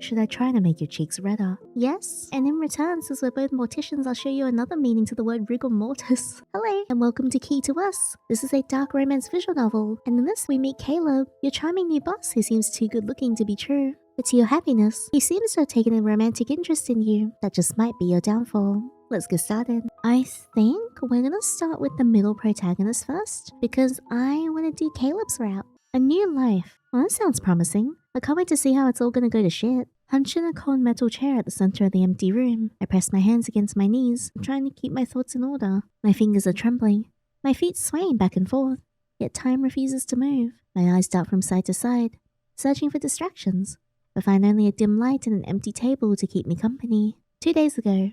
Should I try to make your cheeks redder? Yes, and in return, since we're both morticians, I'll show you another meaning to the word rigor mortis. Hello, and welcome to Key to Us. This is a dark romance visual novel, and in this we meet Caleb, your charming new boss who seems too good looking to be true. But to your happiness, he seems to have taken a romantic interest in you. That just might be your downfall. Let's get started. I think we're gonna start with the middle protagonist first, because I want to do Caleb's route. A new life. Well, that sounds promising. I can't wait to see how it's all gonna go to shit. Hunched in a cold metal chair at the center of the empty room, I press my hands against my knees, trying to keep my thoughts in order. My fingers are trembling, my feet swaying back and forth, yet time refuses to move. My eyes dart from side to side, searching for distractions, but find only a dim light and an empty table to keep me company. 2 days ago,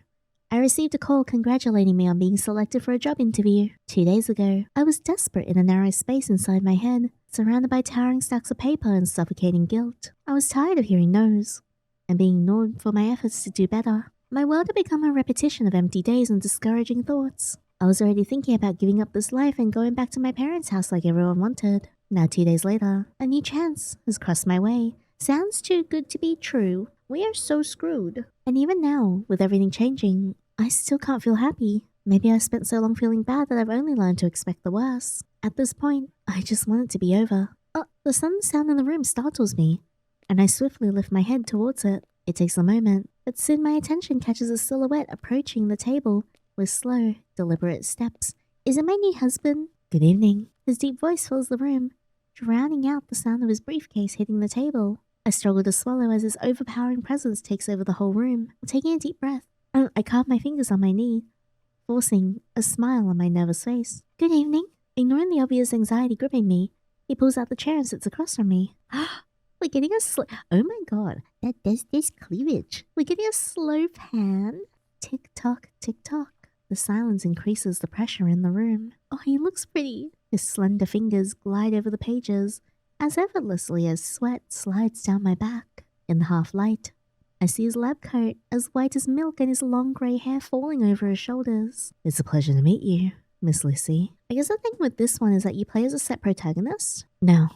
I received a call congratulating me on being selected for a job interview. 2 days ago, I was desperate in a narrow space inside my head, surrounded by towering stacks of paper and suffocating guilt. I was tired of hearing no's and being ignored for my efforts to do better. My world had become a repetition of empty days and discouraging thoughts. I was already thinking about giving up this life and going back to my parents' house like everyone wanted. Now 2 days later, a new chance has crossed my way. Sounds too good to be true. We are so screwed. And even now, with everything changing, I still can't feel happy. Maybe I spent so long feeling bad that I've only learned to expect the worst. At this point, I just want it to be over. The sudden sound in the room startles me, and I swiftly lift my head towards it. It takes a moment, but soon my attention catches a silhouette approaching the table with slow, deliberate steps. Is it my new husband? Good evening. His deep voice fills the room, drowning out the sound of his briefcase hitting the table. I struggle to swallow as his overpowering presence takes over the whole room. Taking a deep breath, I carve my fingers on my knee, forcing a smile on my nervous face. Good evening. Ignoring the obvious anxiety gripping me, he pulls out the chair and sits across from me. We're getting a oh my god, that does this cleavage. We're getting a slow pan. Tick tock, tick tock. The silence increases the pressure in the room. Oh, he looks pretty. His slender fingers glide over the pages as effortlessly as sweat slides down my back. In the half light, I see his lab coat, as white as milk, and his long grey hair falling over his shoulders. It's a pleasure to meet you, Miss Lucy. I guess the thing with this one is that you play as a set protagonist. Now,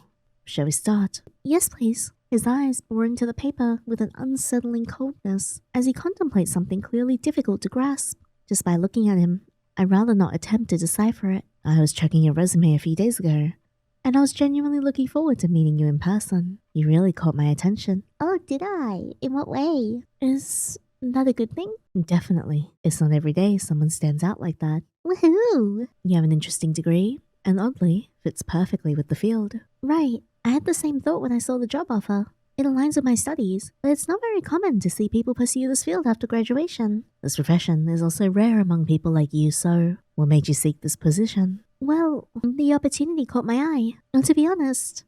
shall we start? Yes, please. His eyes bore into the paper with an unsettling coldness as he contemplates something clearly difficult to grasp. Just by looking at him, I'd rather not attempt to decipher it. I was checking your resume a few days ago, and I was genuinely looking forward to meeting you in person. You really caught my attention. Oh, did I? In what way? Is that a good thing? Definitely. It's not every day someone stands out like that. Woohoo! You have an interesting degree, and oddly, fits perfectly with the field. Right. I had the same thought when I saw the job offer. It aligns with my studies, but it's not very common to see people pursue this field after graduation. This profession is also rare among people like you, so what made you seek this position? Well, the opportunity caught my eye. And to be honest,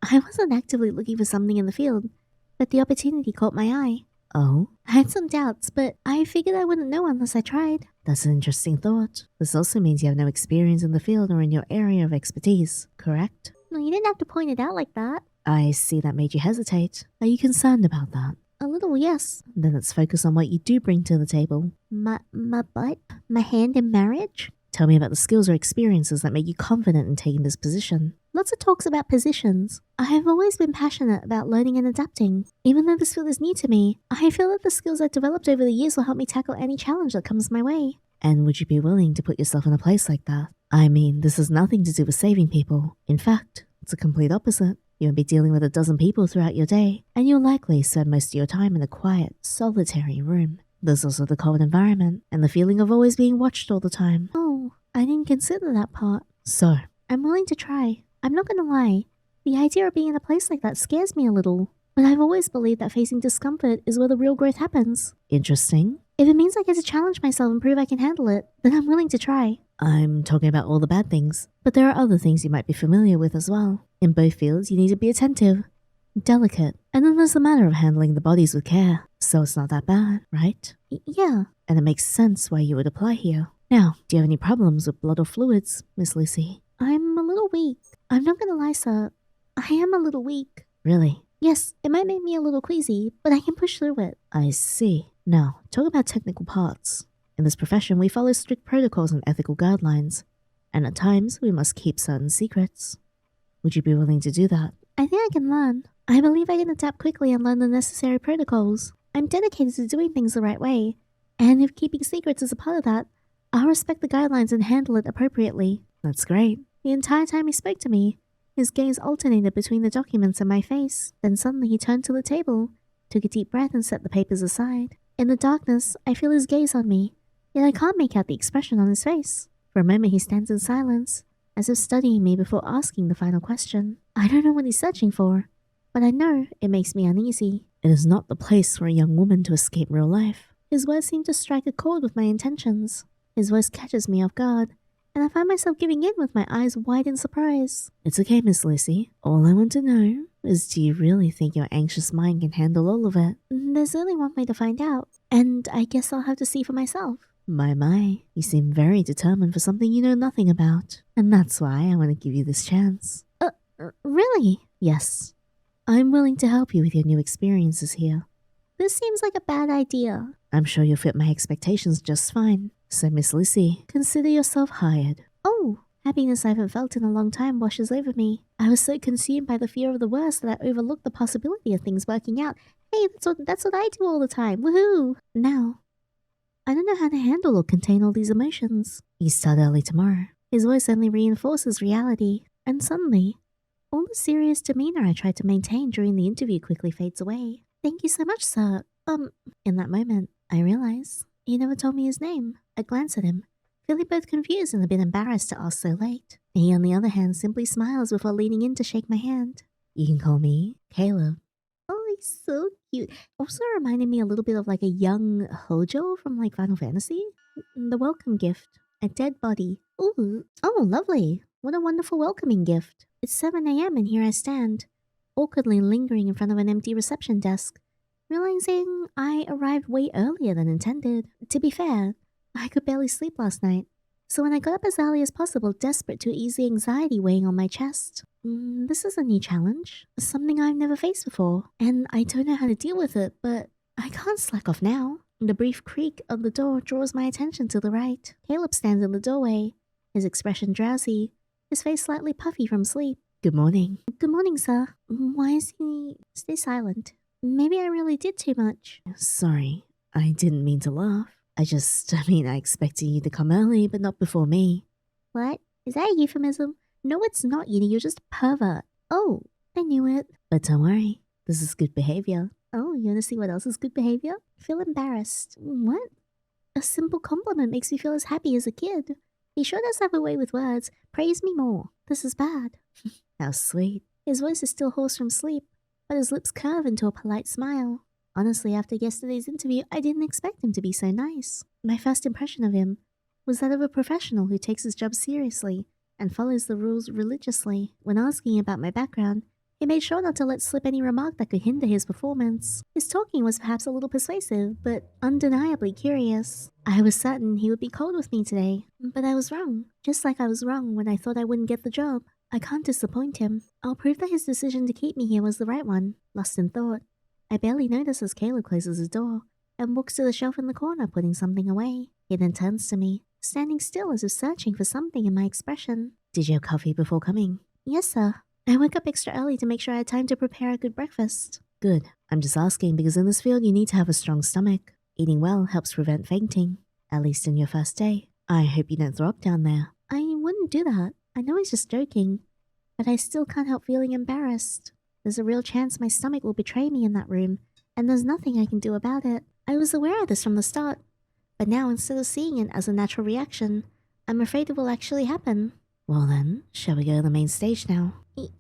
I wasn't actively looking for something in the field, but the opportunity caught my eye. Oh? I had some doubts, but I figured I wouldn't know unless I tried. That's an interesting thought. This also means you have no experience in the field or in your area of expertise, correct? No, you didn't have to point it out like that. I see that made you hesitate. Are you concerned about that? A little, yes. Then let's focus on what you do bring to the table. My butt? My hand in marriage? Tell me about the skills or experiences that make you confident in taking this position. Lots of talks about positions. I have always been passionate about learning and adapting. Even though this field is new to me, I feel that the skills I've developed over the years will help me tackle any challenge that comes my way. And would you be willing to put yourself in a place like that? I mean, this has nothing to do with saving people. In fact, it's the complete opposite. You won't be dealing with a dozen people throughout your day, and you'll likely spend most of your time in a quiet, solitary room. There's also the cold environment, and the feeling of always being watched all the time. Oh, I didn't consider that part. So, I'm willing to try. I'm not gonna lie. The idea of being in a place like that scares me a little, but I've always believed that facing discomfort is where the real growth happens. Interesting. If it means I get to challenge myself and prove I can handle it, then I'm willing to try. I'm talking about all the bad things, but there are other things you might be familiar with as well. In both fields, you need to be attentive, delicate, and then there's the matter of handling the bodies with care. So it's not that bad, right? Yeah. And it makes sense why you would apply here. Now, do you have any problems with blood or fluids, Miss Lucy? I'm a little weak. I'm not gonna lie, sir. I am a little weak. Really? Yes, it might make me a little queasy, but I can push through it. I see. Now, talk about technical parts. In this profession, we follow strict protocols and ethical guidelines, and at times, we must keep certain secrets. Would you be willing to do that? I think I can learn. I believe I can adapt quickly and learn the necessary protocols. I'm dedicated to doing things the right way, and if keeping secrets is a part of that, I'll respect the guidelines and handle it appropriately. That's great. The entire time he spoke to me, his gaze alternated between the documents and my face. Then suddenly he turned to the table, took a deep breath and set the papers aside. In the darkness, I feel his gaze on me, yet I can't make out the expression on his face. For a moment he stands in silence, as if studying me before asking the final question. I don't know what he's searching for, but I know it makes me uneasy. It is not the place for a young woman to escape real life. His words seem to strike a chord with my intentions. His voice catches me off guard, and I find myself giving in with my eyes wide in surprise. It's okay, Miss Lucy. All I want to know is, do you really think your anxious mind can handle all of it? There's only one way to find out, and I guess I'll have to see for myself. My, you seem very determined for something you know nothing about, and that's why I want to give you this chance. Really? Yes. I'm willing to help you with your new experiences here. This seems like a bad idea. I'm sure you'll fit my expectations just fine. So, Miss Lucy, consider yourself hired. Oh, happiness I haven't felt in a long time washes over me. I was so consumed by the fear of the worst that I overlooked the possibility of things working out. Hey, that's what I do all the time. Woohoo! Now, I don't know how to handle or contain all these emotions. You start early tomorrow. His voice only reinforces reality, and suddenly, all the serious demeanor I tried to maintain during the interview quickly fades away. Thank you so much, sir. In that moment, I realize he never told me his name. I glance at him, feeling both confused and a bit embarrassed to ask so late. He, on the other hand, simply smiles before leaning in to shake my hand. You can call me Caleb. Oh, he's so cute. Also reminded me a little bit of like a young Hojo from like Final Fantasy. The welcome gift. A dead body. Ooh, oh, lovely. What a wonderful welcoming gift. It's 7 a.m. and here I stand, awkwardly lingering in front of an empty reception desk, realizing I arrived way earlier than intended. To be fair, I could barely sleep last night, so when I got up as early as possible, desperate to ease the anxiety weighing on my chest. This is a new challenge, something I've never faced before, and I don't know how to deal with it, but I can't slack off now. The brief creak of the door draws my attention to the right. Caleb stands in the doorway, his expression drowsy, his face slightly puffy from sleep. Good morning. Good morning, sir. Why is he... Stay silent. Maybe I really did too much. Sorry, I didn't mean to laugh. I expected you to come early, but not before me. What? Is that a euphemism? No, it's not, Yinny. You're just a pervert. Oh, I knew it. But don't worry. This is good behavior. Oh, you want to see what else is good behavior? Feel embarrassed. What? A simple compliment makes me feel as happy as a kid. He sure does have a way with words. Praise me more. This is bad. How sweet. His voice is still hoarse from sleep, but his lips curve into a polite smile. Honestly, after yesterday's interview, I didn't expect him to be so nice. My first impression of him was that of a professional who takes his job seriously and follows the rules religiously. When asking about my background, he made sure not to let slip any remark that could hinder his performance. His talking was perhaps a little persuasive, but undeniably curious. I was certain he would be cold with me today, but I was wrong. Just like I was wrong when I thought I wouldn't get the job. I can't disappoint him. I'll prove that his decision to keep me here was the right one. Lost in thought, I barely notice as Caleb closes his door and walks to the shelf in the corner, putting something away. He then turns to me, standing still as if searching for something in my expression. Did you have coffee before coming? Yes, sir. I woke up extra early to make sure I had time to prepare a good breakfast. Good. I'm just asking because in this field you need to have a strong stomach. Eating well helps prevent fainting, at least in your first day. I hope you don't throw up down there. I wouldn't do that. I know he's just joking, but I still can't help feeling embarrassed. There's a real chance my stomach will betray me in that room, and there's nothing I can do about it. I was aware of this from the start, but now instead of seeing it as a natural reaction, I'm afraid it will actually happen. Well then, shall we go to the main stage now?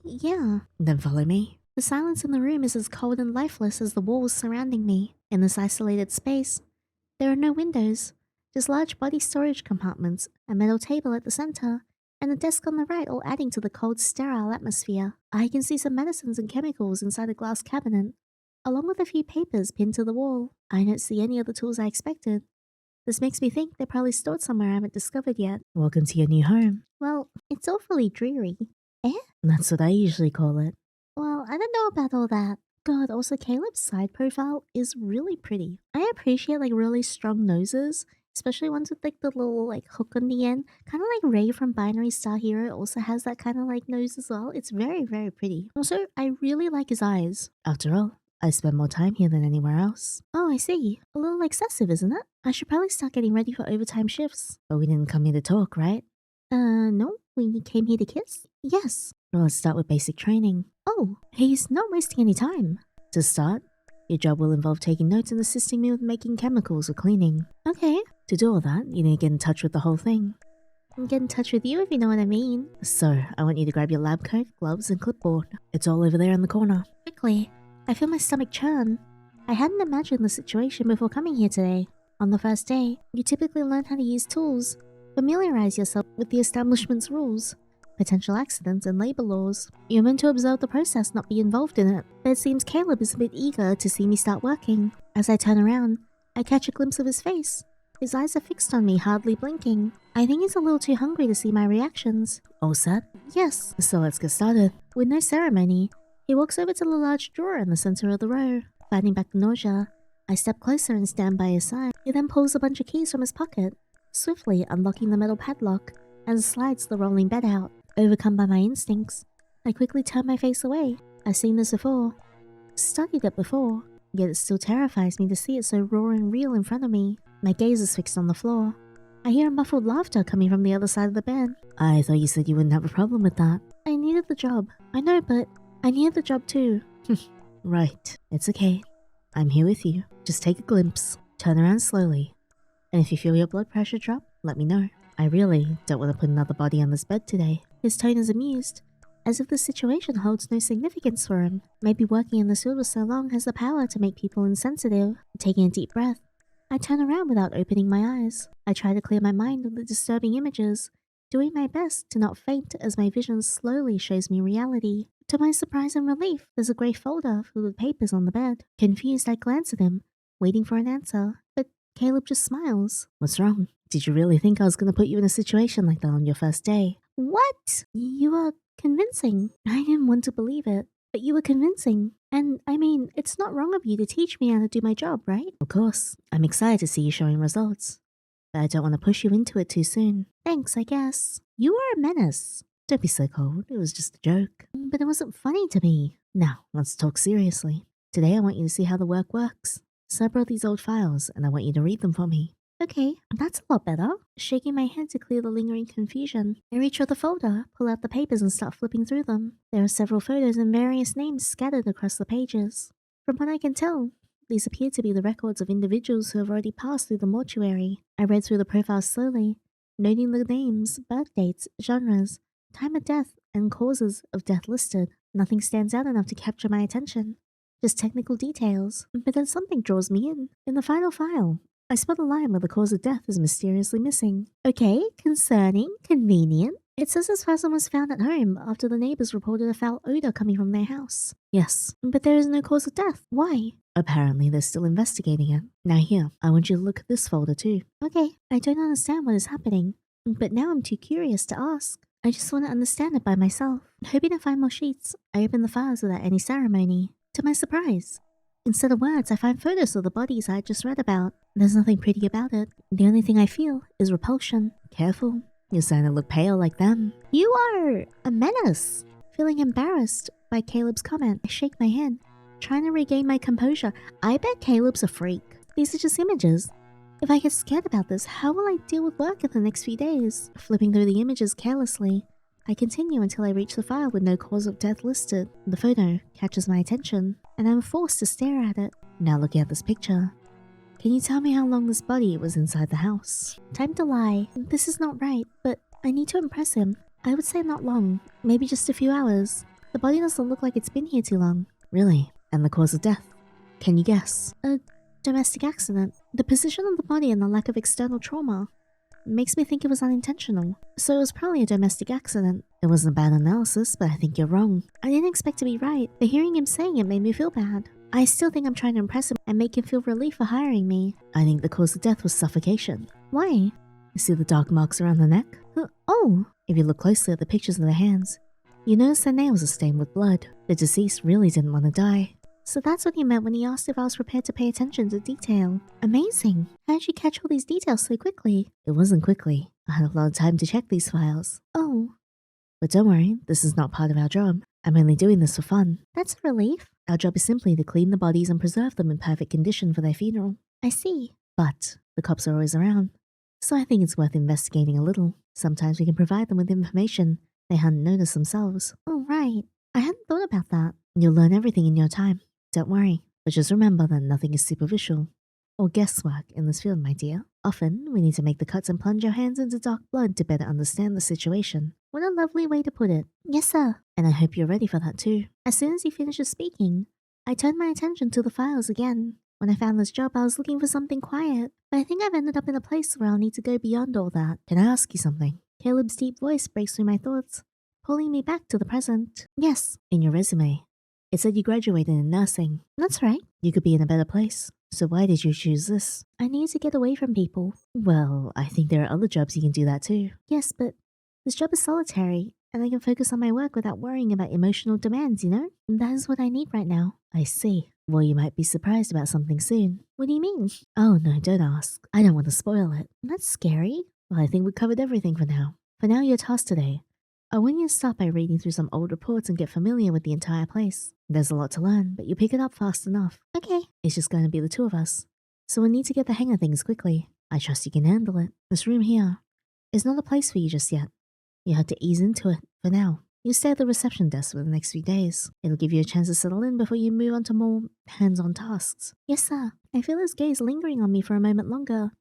Yeah. Then follow me. The silence in the room is as cold and lifeless as the walls surrounding me. In this isolated space, there are no windows, just large body storage compartments, a metal table at the center, and a desk on the right, all adding to the cold, sterile atmosphere. I can see some medicines and chemicals inside a glass cabinet, along with a few papers pinned to the wall. I don't see any of the tools I expected. This makes me think they're probably stored somewhere I haven't discovered yet. Welcome to your new home. Well, it's awfully dreary. Eh? That's what I usually call it. Well, I don't know about all that. God, also Caleb's side profile is really pretty. I appreciate like really strong noses especially ones with like the little like hook on the end. Kind of like Ray from Binary Star Hero also has that kind of like nose as well. It's very, very pretty. Also, I really like his eyes. After all, I spend more time here than anywhere else. Oh, I see. A little excessive, isn't it? I should probably start getting ready for overtime shifts. But we didn't come here to talk, right? No. We came here to kiss? Yes. Well, let's start with basic training. Oh, he's not wasting any time. To start, your job will involve taking notes and assisting me with making chemicals or cleaning. Okay. To do all that, you need to get in touch with the whole thing. And get in touch with you if you know what I mean. So, I want you to grab your lab coat, gloves, and clipboard. It's all over there in the corner. Quickly. I feel my stomach churn. I hadn't imagined the situation before coming here today. On the first day, you typically learn how to use tools. Familiarize yourself with the establishment's rules, potential accidents, and labor laws. You're meant to observe the process, not be involved in it. But it seems Caleb is a bit eager to see me start working. As I turn around, I catch a glimpse of his face. His eyes are fixed on me, hardly blinking. I think he's a little too hungry to see my reactions. All set? Yes. So let's get started. With no ceremony, he walks over to the large drawer in the center of the row. Fighting back the nausea, I step closer and stand by his side. He then pulls a bunch of keys from his pocket, swiftly unlocking the metal padlock, and slides the rolling bed out. Overcome by my instincts, I quickly turn my face away. I've seen this before, studied it before, yet it still terrifies me to see it so raw and real in front of me. My gaze is fixed on the floor. I hear muffled laughter coming from the other side of the bed. I thought you said you wouldn't have a problem with that. I needed the job. I know, but I needed the job too. Right. It's okay. I'm here with you. Just take a glimpse. Turn around slowly. And if you feel your blood pressure drop, let me know. I really don't want to put another body on this bed today. His tone is amused, as if the situation holds no significance for him. Maybe working in this field for so long has the power to make people insensitive. Taking a deep breath, I turn around without opening my eyes. I try to clear my mind of the disturbing images, doing my best to not faint as my vision slowly shows me reality. To my surprise and relief, there's a grey folder filled with papers on the bed. Confused, I glance at him, waiting for an answer, but Caleb just smiles. What's wrong? Did you really think I was going to put you in a situation like that on your first day? What? You are convincing. I didn't want to believe it, but you were convincing. And I mean, it's not wrong of you to teach me how to do my job, right? Of course. I'm excited to see you showing results, but I don't want to push you into it too soon. Thanks, I guess. You are a menace. Don't be so cold. It was just a joke. But it wasn't funny to me. Now, let's talk seriously. Today I want you to see how the work works. So I brought these old files, and I want you to read them for me. Okay, that's a lot better. Shaking my head to clear the lingering confusion, I reach for the folder, pull out the papers and start flipping through them. There are several photos and various names scattered across the pages. From what I can tell, these appear to be the records of individuals who have already passed through the mortuary. I read through the profiles slowly, noting the names, birth dates, genres, time of death, and causes of death listed. Nothing stands out enough to capture my attention. Just technical details. But then something draws me in. In the final file, I spot a line where the cause of death is mysteriously missing. Okay, concerning, convenient. It says this person was found at home after the neighbors reported a foul odor coming from their house. Yes, but there is no cause of death. Why? Apparently they're still investigating it. Now here, I want you to look at this folder too. Okay, I don't understand what is happening, but now I'm too curious to ask. I just want to understand it by myself. Hoping to find more sheets, I open the files without any ceremony. To my surprise, instead of words, I find photos of the bodies I had just read about. There's nothing pretty about it. The only thing I feel is repulsion. Careful, you're starting to look pale like them. You are a menace. Feeling embarrassed by Caleb's comment, I shake my head, trying to regain my composure. I bet Caleb's a freak. These are just images. If I get scared about this, how will I deal with work in the next few days? Flipping through the images carelessly, I continue until I reach the file with no cause of death listed. The photo catches my attention, and I'm forced to stare at it. Now looking at this picture, can you tell me how long this body was inside the house? Time to lie. This is not right, but I need to impress him. I would say not long, maybe just a few hours. The body doesn't look like it's been here too long. Really? And the cause of death? Can you guess? A domestic accident. The position of the body and the lack of external trauma makes me think it was unintentional. So it was probably a domestic accident. It wasn't a bad analysis, but I think you're wrong. I didn't expect to be right, but hearing him saying it made me feel bad. I still think I'm trying to impress him and make him feel relief for hiring me. I think the cause of death was suffocation. Why? You see the dark marks around the neck? Oh! If you look closely at the pictures of the hands, you notice their nails are stained with blood. The deceased really didn't want to die. So that's what he meant when he asked if I was prepared to pay attention to detail. Amazing. How did you catch all these details so quickly? It wasn't quickly. I had a lot of time to check these files. Oh. But don't worry, this is not part of our job. I'm only doing this for fun. That's a relief. Our job is simply to clean the bodies and preserve them in perfect condition for their funeral. I see. But the cops are always around, so I think it's worth investigating a little. Sometimes we can provide them with information they hadn't noticed themselves. Oh, right. I hadn't thought about that. You'll learn everything in your time. Don't worry. But just remember that nothing is superficial or guesswork in this field, my dear. Often, we need to make the cuts and plunge our hands into dark blood to better understand the situation. What a lovely way to put it. Yes, sir. And I hope you're ready for that too. As soon as he finishes speaking, I turned my attention to the files again. When I found this job, I was looking for something quiet, but I think I've ended up in a place where I'll need to go beyond all that. Can I ask you something? Caleb's deep voice breaks through my thoughts, pulling me back to the present. Yes. In your resume, it said you graduated in nursing. That's right. You could be in a better place. So why did you choose this? I need to get away from people. Well, I think there are other jobs you can do that too. Yes, but this job is solitary, and I can focus on my work without worrying about emotional demands, you know? And that is what I need right now. I see. Well, you might be surprised about something soon. What do you mean? Oh, no, don't ask. I don't want to spoil it. That's scary. Well, I think we covered everything for now. For now, your task today. I want you to start by reading through some old reports and get familiar with the entire place. There's a lot to learn, but you pick it up fast enough. Okay. It's just going to be the two of us, so we'll need to get the hang of things quickly. I trust you can handle it. This room here is not a place for you just yet. You have to ease into it for now. You stay at the reception desk for the next few days. It'll give you a chance to settle in before you move on to more hands-on tasks. Yes, sir. I feel his gaze lingering on me for a moment longer,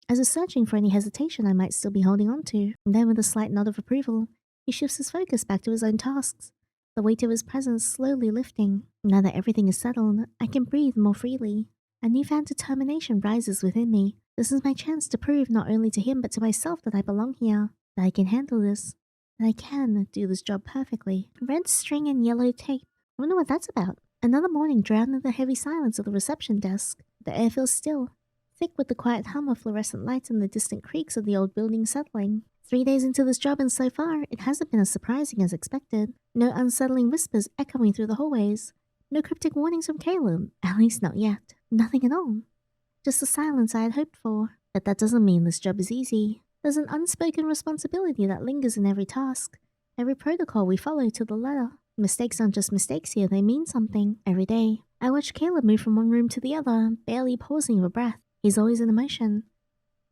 as if searching for any hesitation I might still be holding on to. And then with a slight nod of approval, he shifts his focus back to his own tasks, the weight of his presence slowly lifting. Now that everything is settled, I can breathe more freely. A newfound determination rises within me. This is my chance to prove not only to him but to myself that I belong here, that I can handle this, that I can do this job perfectly. Red string and yellow tape. I wonder what that's about. Another morning drowned in the heavy silence of the reception desk. The air feels still, thick with the quiet hum of fluorescent lights and the distant creaks of the old building settling. 3 days into this job, and so far, it hasn't been as surprising as expected. No unsettling whispers echoing through the hallways. No cryptic warnings from Caleb, at least not yet. Nothing at all. Just the silence I had hoped for. But that doesn't mean this job is easy. There's an unspoken responsibility that lingers in every task, every protocol we follow to the letter. Mistakes aren't just mistakes here, they mean something. Every day, I watch Caleb move from one room to the other, barely pausing for breath. He's always in motion.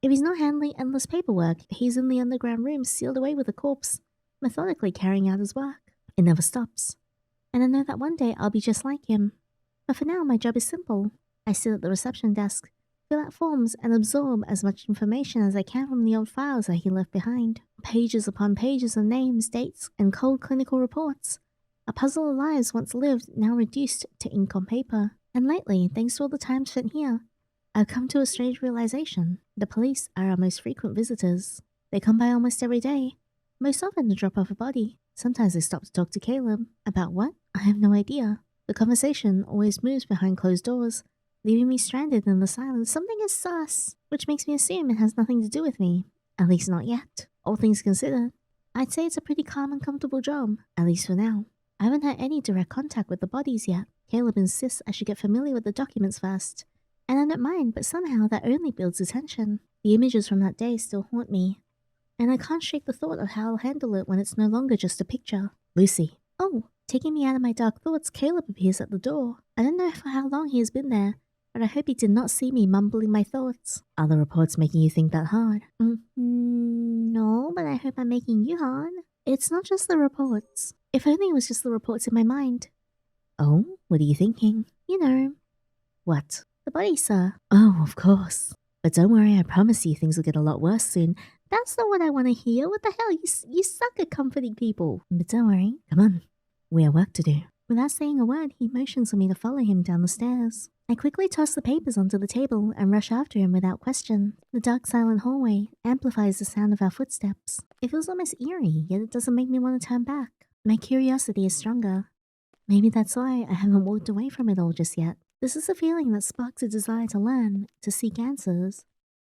If he's not handling endless paperwork, he's in the underground room sealed away with a corpse, methodically carrying out his work. It never stops. And I know that one day I'll be just like him. But for now, my job is simple. I sit at the reception desk, fill out forms, and absorb as much information as I can from the old files that he left behind. Pages upon pages of names, dates, and cold clinical reports. A puzzle of lives once lived, now reduced to ink on paper. And lately, thanks to all the time spent here, I've come to a strange realization. The police are our most frequent visitors. They come by almost every day, most often to drop off a body. Sometimes they stop to talk to Caleb. About what? I have no idea. The conversation always moves behind closed doors, leaving me stranded in the silence. Something is sus, which makes me assume it has nothing to do with me. At least not yet. All things considered, I'd say it's a pretty calm and comfortable job, at least for now. I haven't had any direct contact with the bodies yet. Caleb insists I should get familiar with the documents first. And I don't mind, but somehow that only builds attention. The images from that day still haunt me, and I can't shake the thought of how I'll handle it when it's no longer just a picture. Lucy. Oh, taking me out of my dark thoughts, Caleb appears at the door. I don't know for how long he has been there, but I hope he did not see me mumbling my thoughts. Are the reports making you think that hard? No, but I hope I'm making you hard. It's not just the reports. If only it was just the reports in my mind. Oh, what are you thinking? You know. What? The body, sir. Oh, of course. But don't worry, I promise you things will get a lot worse soon. That's not what I want to hear. What the hell? You suck at comforting people. But don't worry. Come on. We have work to do. Without saying a word, he motions for me to follow him down the stairs. I quickly toss the papers onto the table and rush after him without question. The dark, silent hallway amplifies the sound of our footsteps. It feels almost eerie, yet it doesn't make me want to turn back. My curiosity is stronger. Maybe that's why I haven't walked away from it all just yet. This is a feeling that sparks a desire to learn, to seek answers,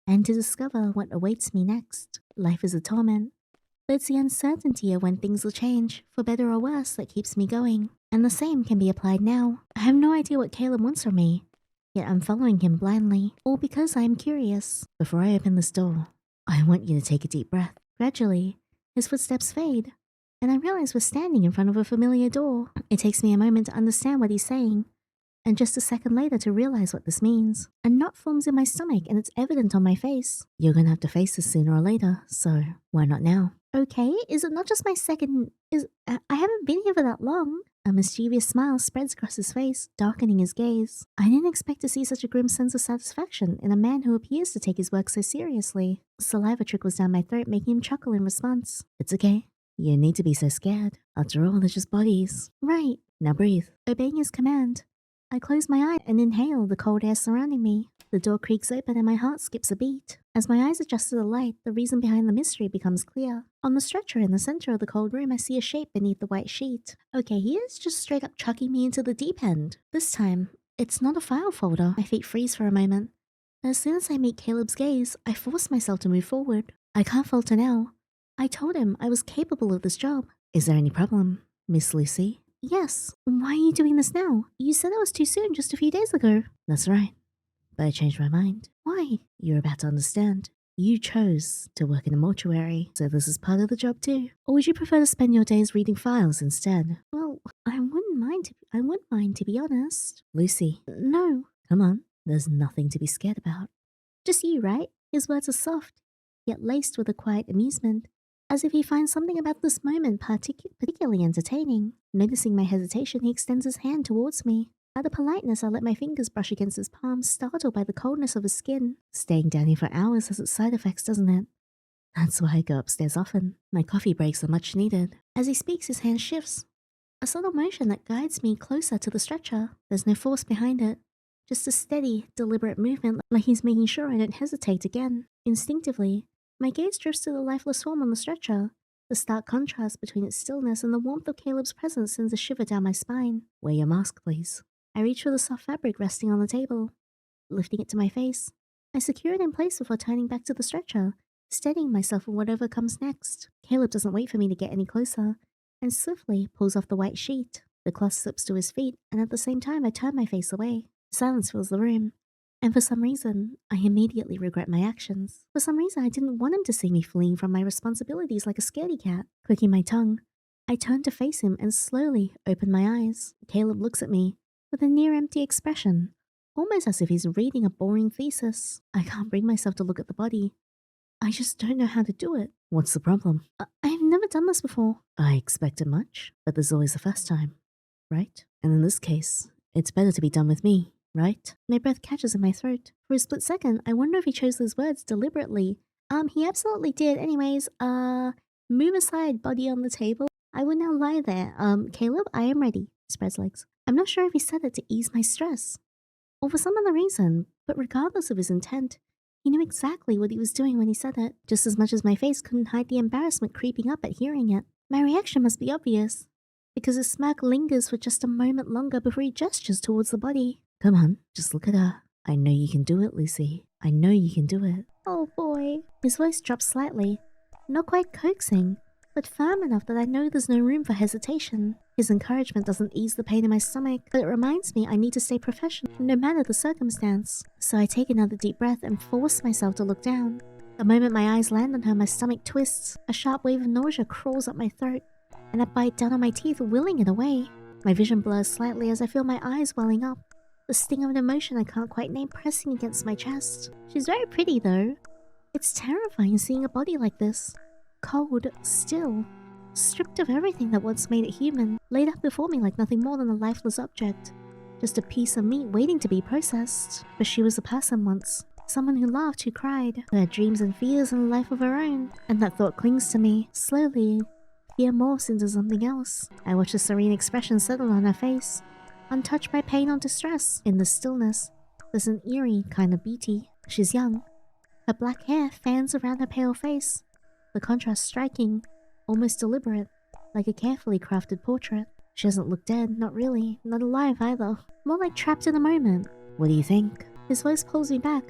and to discover what awaits me next. Life is a torment, but it's the uncertainty of when things will change, for better or worse, that keeps me going. And the same can be applied now. I have no idea what Caleb wants from me, yet I'm following him blindly, all because I am curious. Before I open this door, I want you to take a deep breath. Gradually, his footsteps fade, and I realize we're standing in front of a familiar door. It takes me a moment to understand what he's saying, and just a second later to realize what this means. A knot forms in my stomach and it's evident on my face. You're gonna have to face this sooner or later, so why not now? Okay, is it not just my second... I haven't been here for that long. A mischievous smile spreads across his face, darkening his gaze. I didn't expect to see such a grim sense of satisfaction in a man who appears to take his work so seriously. Saliva trickles down my throat, making him chuckle in response. It's okay. You need to be so scared. After all, they're just bodies. Right. Now breathe. Obeying his command, I close my eye and inhale the cold air surrounding me. The door creaks open and my heart skips a beat. As my eyes adjust to the light, the reason behind the mystery becomes clear. On the stretcher in the center of the cold room, I see a shape beneath the white sheet. Okay, he is just straight up chucking me into the deep end. This time, it's not a file folder. My feet freeze for a moment. As soon as I meet Caleb's gaze, I force myself to move forward. I can't falter now. I told him I was capable of this job. Is there any problem, Miss Lucy? Yes. Why are you doing this now? You said it was too soon just a few days ago. That's right. But I changed my mind. Why? You're about to understand. You chose to work in a mortuary, so this is part of the job too. Or would you prefer to spend your days reading files instead? Well, I wouldn't mind to be honest. Lucy. No. Come on. There's nothing to be scared about. Just you, right? His words are soft, yet laced with a quiet amusement, as if he finds something about this moment particularly entertaining. Noticing my hesitation, he extends his hand towards me. Out of politeness, I let my fingers brush against his palm, startled by the coldness of his skin. Staying down here for hours has its side effects, doesn't it? That's why I go upstairs often. My coffee breaks are much needed. As he speaks, his hand shifts, a subtle motion that guides me closer to the stretcher. There's no force behind it, just a steady, deliberate movement, like he's making sure I don't hesitate again. Instinctively, my gaze drifts to the lifeless form on the stretcher. The stark contrast between its stillness and the warmth of Caleb's presence sends a shiver down my spine. Wear your mask, please. I reach for the soft fabric resting on the table. Lifting it to my face, I secure it in place before turning back to the stretcher, steadying myself for whatever comes next. Caleb doesn't wait for me to get any closer, and swiftly pulls off the white sheet. The cloth slips to his feet, and at the same time I turn my face away. Silence fills the room, and for some reason, I immediately regret my actions. For some reason, I didn't want him to see me fleeing from my responsibilities like a scaredy cat. Clicking my tongue, I turn to face him and slowly open my eyes. Caleb looks at me with a near-empty expression, almost as if he's reading a boring thesis. I can't bring myself to look at the body. I just don't know how to do it. What's the problem? I've never done this before. I expected much, but there's always a first time, right? And in this case, it's better to be done with me, right? My breath catches in my throat. For a split second, I wonder if he chose those words deliberately. He absolutely did. Anyways, move aside, body on the table. I will now lie there. Caleb, I am ready. Spreads legs. I'm not sure if he said it to ease my stress, or for some other reason, but regardless of his intent, he knew exactly what he was doing when he said it, just as much as my face couldn't hide the embarrassment creeping up at hearing it. My reaction must be obvious, because his smirk lingers for just a moment longer before he gestures towards the body. Come on, just look at her. I know you can do it, Lucy. I know you can do it. Oh boy. His voice drops slightly, not quite coaxing, but firm enough that I know there's no room for hesitation. His encouragement doesn't ease the pain in my stomach, but it reminds me I need to stay professional, no matter the circumstance. So I take another deep breath and force myself to look down. The moment my eyes land on her, my stomach twists. A sharp wave of nausea crawls up my throat, and I bite down on my teeth, willing it away. My vision blurs slightly as I feel my eyes welling up, the sting of an emotion I can't quite name pressing against my chest. She's very pretty though. It's terrifying seeing a body like this. Cold, still, stripped of everything that once made it human, laid out before me like nothing more than a lifeless object. Just a piece of meat waiting to be processed. But she was a person once. Someone who laughed, who cried, who had dreams and fears and a life of her own. And that thought clings to me. Slowly, fear morphs into something else. I watch the serene expression settle on her face, untouched by pain or distress. In the stillness, there's an eerie kind of beauty. She's young. Her black hair fans around her pale face, the contrast striking, almost deliberate, like a carefully crafted portrait. She doesn't look dead, not really, not alive either. More like trapped in a moment. What do you think? His voice pulls me back,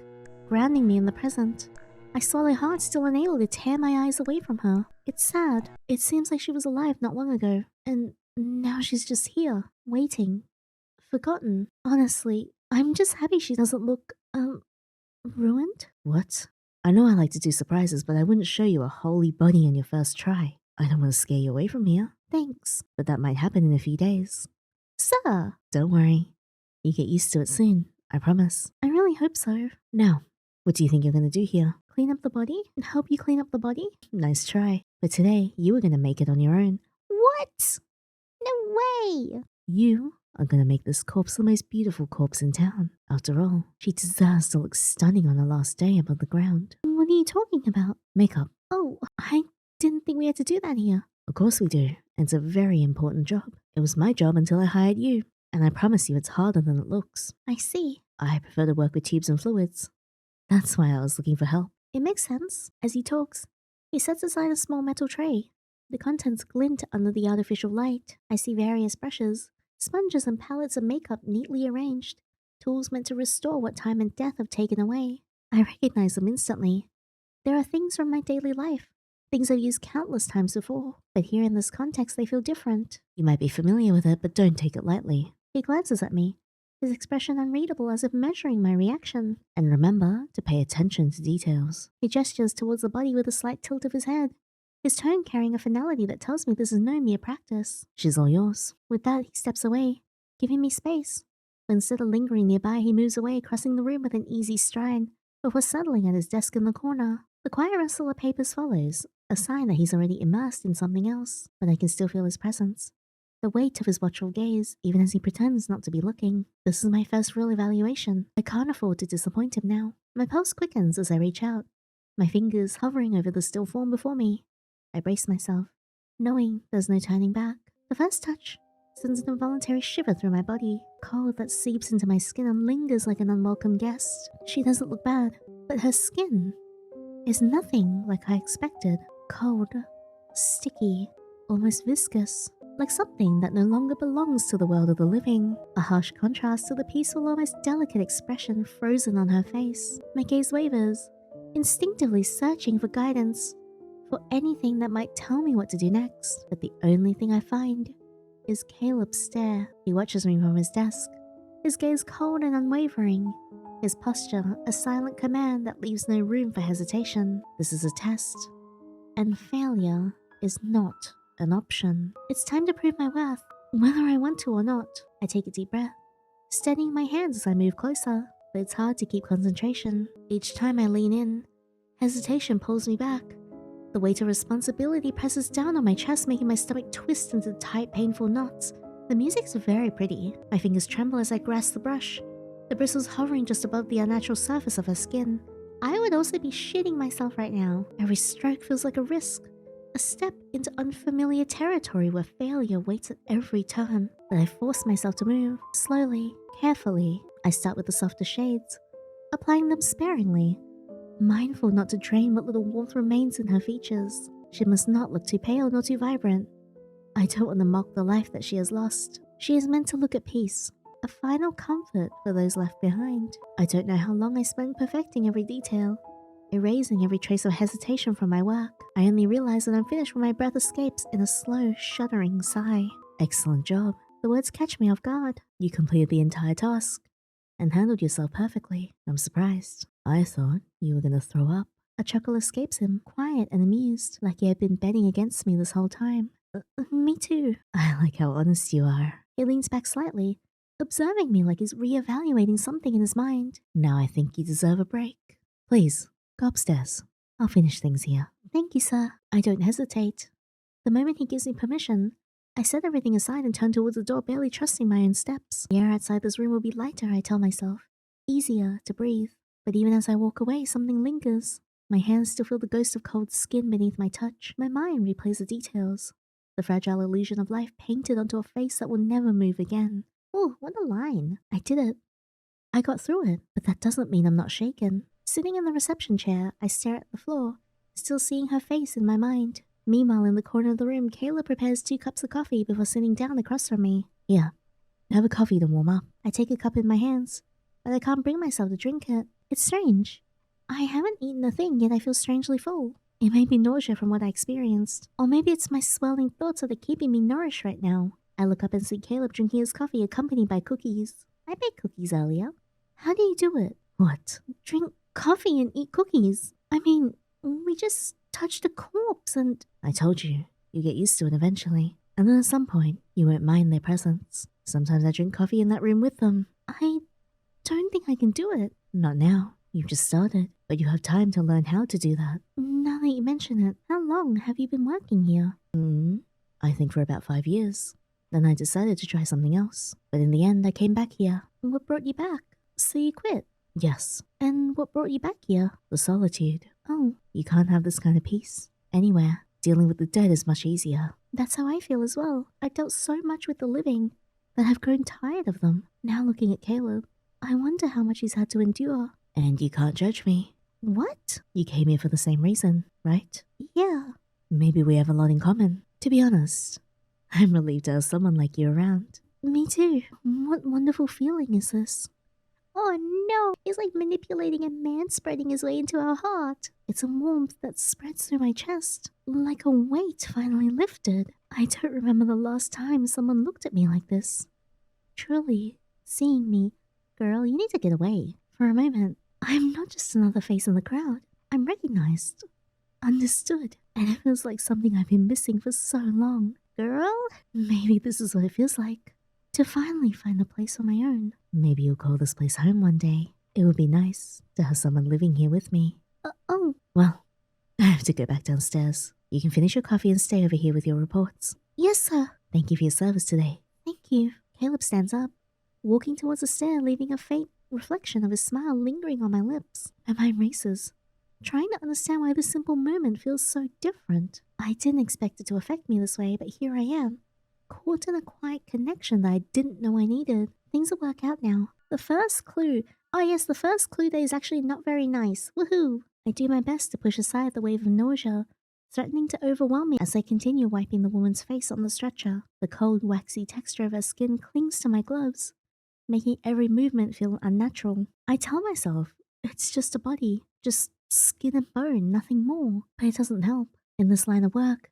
grounding me in the present. I swallow hard, still unable to tear my eyes away from her. It's sad. It seems like she was alive not long ago, and Now she's just here, waiting, forgotten. Honestly, I'm just happy she doesn't look, ruined? What? I know I like to do surprises, but I wouldn't show you a holy body on your first try. I don't want to scare you away from here. Thanks, but that might happen in a few days. Sir! Don't worry. You get used to it soon, I promise. I really hope so. Now, what do you think you're going to do here? Clean up the body and help you clean up the body? Nice try. But today, you were going to make it on your own. What? No way! You are going to make this corpse the most beautiful corpse in town. After all, she deserves to look stunning on her last day above the ground. What are you talking about? Makeup. Oh, I didn't think we had to do that here. Of course we do. It's a very important job. It was my job until I hired you. And I promise you it's harder than it looks. I see. I prefer to work with tubes and fluids. That's why I was looking for help. It makes sense. As he talks, he sets aside a small metal tray. The contents glint under the artificial light. I see various brushes, sponges and palettes of makeup neatly arranged, tools meant to restore what time and death have taken away. I recognize them instantly. There are things from my daily life, things I've used countless times before, but here in this context they feel different. You might be familiar with it, but don't take it lightly. He glances at me, his expression unreadable as if measuring my reaction. And remember to pay attention to details. He gestures towards the body with a slight tilt of his head, his tone carrying a finality that tells me this is no mere practice. She's all yours. With that, he steps away, giving me space. But instead of lingering nearby, he moves away, crossing the room with an easy stride, before settling at his desk in the corner. The quiet rustle of papers follows, a sign that he's already immersed in something else, but I can still feel his presence. The weight of his watchful gaze, even as he pretends not to be looking. This is my first real evaluation. I can't afford to disappoint him now. My pulse quickens as I reach out, my fingers hovering over the still form before me. I brace myself, knowing there's no turning back. The first touch sends an involuntary shiver through my body, cold that seeps into my skin and lingers like an unwelcome guest. She doesn't look bad, but her skin is nothing like I expected. Cold, sticky, almost viscous, like something that no longer belongs to the world of the living. A harsh contrast to the peaceful, almost delicate expression frozen on her face. My gaze wavers, instinctively searching for guidance, for anything that might tell me what to do next. But the only thing I find is Caleb's stare. He watches me from his desk, his gaze cold and unwavering, his posture a silent command that leaves no room for hesitation. This is a test, and failure is not an option. It's time to prove my worth, whether I want to or not. I take a deep breath, steadying my hands as I move closer, but it's hard to keep concentration. Each time I lean in, hesitation pulls me back. The weight of responsibility presses down on my chest, making my stomach twist into tight, painful knots. The music's very pretty. My fingers tremble as I grasp the brush, the bristles hovering just above the unnatural surface of her skin. I would also be shitting myself right now. Every stroke feels like a risk, a step into unfamiliar territory where failure waits at every turn. But I force myself to move, slowly, carefully. I start with the softer shades, applying them sparingly, mindful not to drain what little warmth remains in her features. She must not look too pale nor too vibrant. I don't want to mock the life that she has lost. She is meant to look at peace, a final comfort for those left behind. I don't know how long I spent perfecting every detail, erasing every trace of hesitation from my work. I only realize that I'm finished when my breath escapes in a slow, shuddering sigh. Excellent job. The words catch me off guard. You completed the entire task and handled yourself perfectly. I'm surprised. I thought you were gonna throw up. A chuckle escapes him, quiet and amused, like he had been betting against me this whole time. Me too. I like how honest you are. He leans back slightly, observing me like he's reevaluating something in his mind. Now I think you deserve a break. Please, go upstairs. I'll finish things here. Thank you, sir. I don't hesitate. The moment he gives me permission, I set everything aside and turn towards the door, barely trusting my own steps. The air outside this room will be lighter, I tell myself. Easier to breathe. But even as I walk away, something lingers. My hands still feel the ghost of cold skin beneath my touch. My mind replays the details, the fragile illusion of life painted onto a face that will never move again. Oh, what a line. I did it. I got through it, but that doesn't mean I'm not shaken. Sitting in the reception chair, I stare at the floor, still seeing her face in my mind. Meanwhile, in the corner of the room, Kayla prepares 2 cups of coffee before sitting down across from me. Here, have a coffee to warm up. I take a cup in my hands, but I can't bring myself to drink it. It's strange. I haven't eaten a thing, yet I feel strangely full. It may be nausea from what I experienced, or maybe it's my swelling thoughts that are keeping me nourished right now. I look up and see Caleb drinking his coffee accompanied by cookies. I made cookies earlier. How do you do it? What? Drink coffee and eat cookies? I mean, we just touched a corpse and... I told you, you get used to it eventually. And then at some point, you won't mind their presence. Sometimes I drink coffee in that room with them. I don't think I can do it. Not now. You've just started, but you have time to learn how to do that. Now that you mention it, how long have you been working here? I think for about 5 years. Then I decided to try something else. But in the end, I came back here. What brought you back? So you quit? Yes. And what brought you back here? The solitude. Oh, you can't have this kind of peace. Anywhere. Dealing with the dead is much easier. That's how I feel as well. I dealt so much with the living that I've grown tired of them. Now looking at Caleb, I wonder how much he's had to endure. And you can't judge me. What? You came here for the same reason, right? Yeah. Maybe we have a lot in common. To be honest, I'm relieved to have someone like you around. Me too. What wonderful feeling is this? Oh no, he's like manipulating a man spreading his way into our heart. It's a warmth that spreads through my chest, like a weight finally lifted. I don't remember the last time someone looked at me like this. Truly, seeing me, girl, you need to get away. For a moment, I'm not just another face in the crowd. I'm recognized, understood, and it feels like something I've been missing for so long. Girl, maybe this is what it feels like. To finally find a place on my own. Maybe you'll call this place home one day. It would be nice to have someone living here with me. Well, I have to go back downstairs. You can finish your coffee and stay over here with your reports. Yes, sir. Thank you for your service today. Thank you. Caleb stands up, walking towards the stair, leaving a faint reflection of his smile lingering on my lips. My mind races, trying to understand why this simple moment feels so different. I didn't expect it to affect me this way, but here I am. Caught in a quiet connection that I didn't know I needed. Things will work out now. The first clue. Oh yes, the first clue that is actually not very nice. Woohoo! I do my best to push aside the wave of nausea, threatening to overwhelm me as I continue wiping the woman's face on the stretcher. The cold, waxy texture of her skin clings to my gloves, making every movement feel unnatural. I tell myself, it's just a body, just skin and bone, nothing more. But it doesn't help. In this line of work,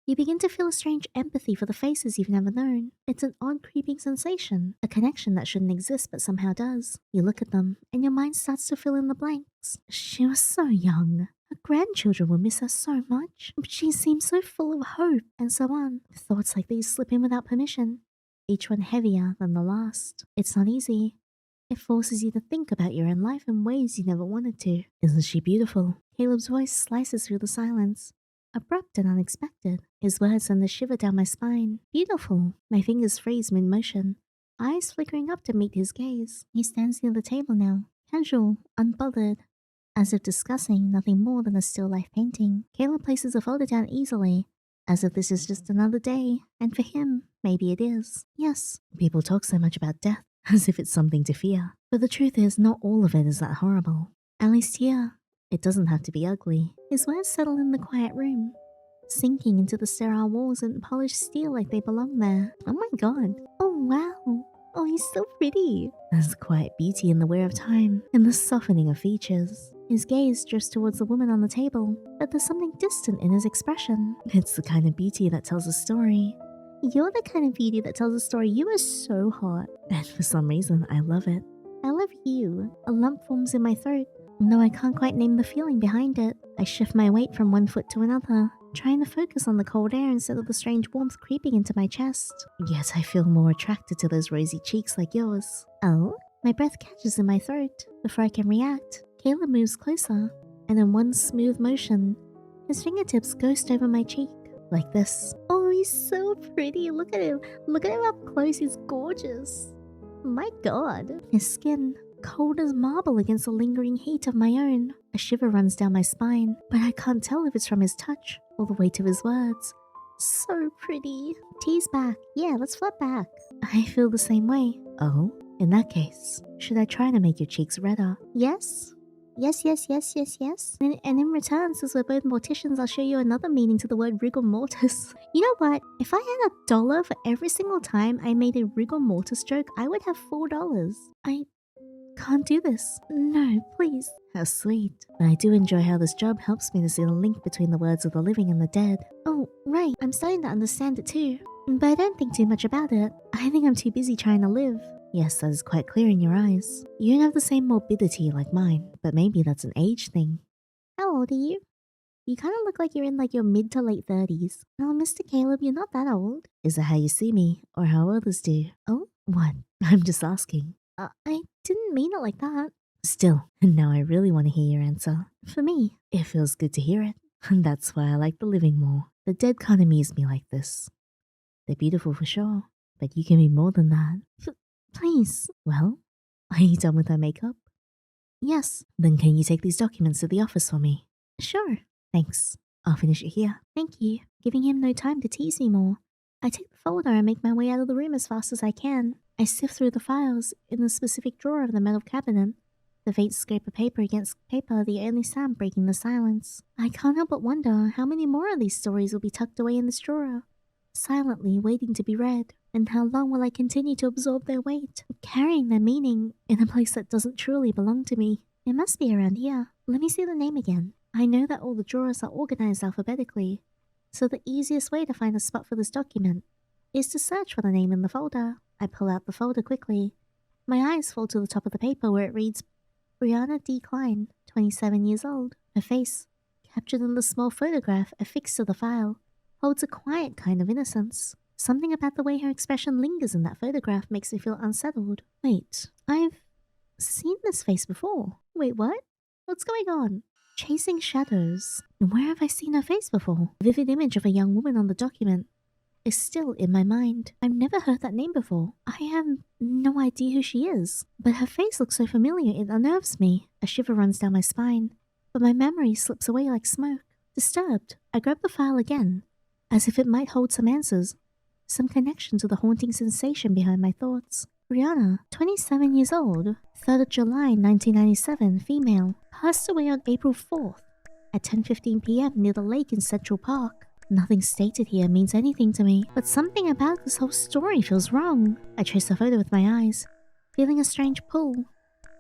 you begin to feel a strange empathy for the faces you've never known. It's an odd creeping sensation, a connection that shouldn't exist but somehow does. You look at them, and your mind starts to fill in the blanks. She was so young. Her grandchildren will miss her so much. She seemed so full of hope, and so on. Thoughts like these slip in without permission, each one heavier than the last. It's not easy. It forces you to think about your own life in ways you never wanted to. Isn't she beautiful? Caleb's voice slices through the silence. Abrupt and unexpected. His words send a shiver down my spine. Beautiful. My fingers freeze mid-motion, eyes flickering up to meet his gaze. He stands near the table now, casual, unbothered, as if discussing nothing more than a still life painting. Caleb places a folder down easily, as if this is just another day, and for him, maybe it is. Yes, people talk so much about death, as if it's something to fear. But the truth is, not all of it is that horrible. At least here, it doesn't have to be ugly. His words settle in the quiet room, sinking into the sterile walls and polished steel like they belong there. Oh my god. Oh wow. Oh, he's so pretty. There's quiet beauty in the wear of time, in the softening of features. His gaze drifts towards the woman on the table, but there's something distant in his expression. It's the kind of beauty that tells a story. You're the kind of beauty that tells a story. You are so hot. And for some reason, I love it. I love you. A lump forms in my throat. No, I can't quite name the feeling behind it. I shift my weight from one foot to another, trying to focus on the cold air instead of the strange warmth creeping into my chest. Yet I feel more attracted to those rosy cheeks like yours. Oh? My breath catches in my throat. Before I can react, Caleb moves closer, and in one smooth motion, his fingertips ghost over my cheek, like this. Oh, he's so pretty. Look at him. Look at him up close. He's gorgeous. My god. His skin, cold as marble against the lingering heat of my own. A shiver runs down my spine, but I can't tell if it's from his touch or the weight of his words. So pretty. Tease back. Yeah, let's flip back. I feel the same way. Oh, in that case, should I try to make your cheeks redder? Yes? Yes. And in return, since we're both morticians, I'll show you another meaning to the word rigor mortis. You know what? If I had $1 for every single time I made a rigor mortis joke, I would have $4. I can't do this. No, please. How sweet. But I do enjoy how this job helps me to see the link between the words of the living and the dead. Oh, Right, I'm starting to understand it too. But I don't think too much about it. I think I'm too busy trying to live. Yes, that is quite clear in your eyes. You don't have the same morbidity like mine, but maybe that's an age thing. How old are you? You kind of look like you're in like your mid to late 30s. Oh, Mr. Caleb, you're not that old. Is that how you see me, or how others do? Oh, what? I'm just asking. I didn't mean it like that. Still, now I really want to hear your answer. For me, it feels good to hear it. And that's why I like the living more. The dead can't amuse me like this. They're beautiful for sure, but you can be more than that. Please. Well, are you done with her makeup? Yes. Then can you take these documents to the office for me? Sure. Thanks. I'll finish it here. Thank you. Giving him no time to tease me more. I take the folder and make my way out of the room as fast as I can. I sift through the files in the specific drawer of the metal cabinet. The faint scrape of paper against paper, the only sound breaking the silence. I can't help but wonder how many more of these stories will be tucked away in this drawer, silently waiting to be read. And how long will I continue to absorb their weight, carrying their meaning in a place that doesn't truly belong to me? It must be around here. Let me see the name again. I know that all the drawers are organized alphabetically, so the easiest way to find a spot for this document is to search for the name in the folder. I pull out the folder quickly. My eyes fall to the top of the paper where it reads Brianna D. Klein, 27 years old. Her face, captured in the small photograph affixed to the file, holds a quiet kind of innocence. Something about the way her expression lingers in that photograph makes me feel unsettled. Wait, I've seen this face before. Wait, what? What's going on? Chasing shadows. Where have I seen her face before? The vivid image of a young woman on the document is still in my mind. I've never heard that name before. I have no idea who she is, but her face looks so familiar it unnerves me. A shiver runs down my spine, but my memory slips away like smoke. Disturbed, I grab the file again, as if it might hold some answers, some connection to the haunting sensation behind my thoughts. Brianna, 27 years old, 3rd of July 1997, female, passed away on April 4th at 10:15 p.m. near the lake in Central Park. Nothing stated here means anything to me, but something about this whole story feels wrong. I trace the photo with my eyes, feeling a strange pull.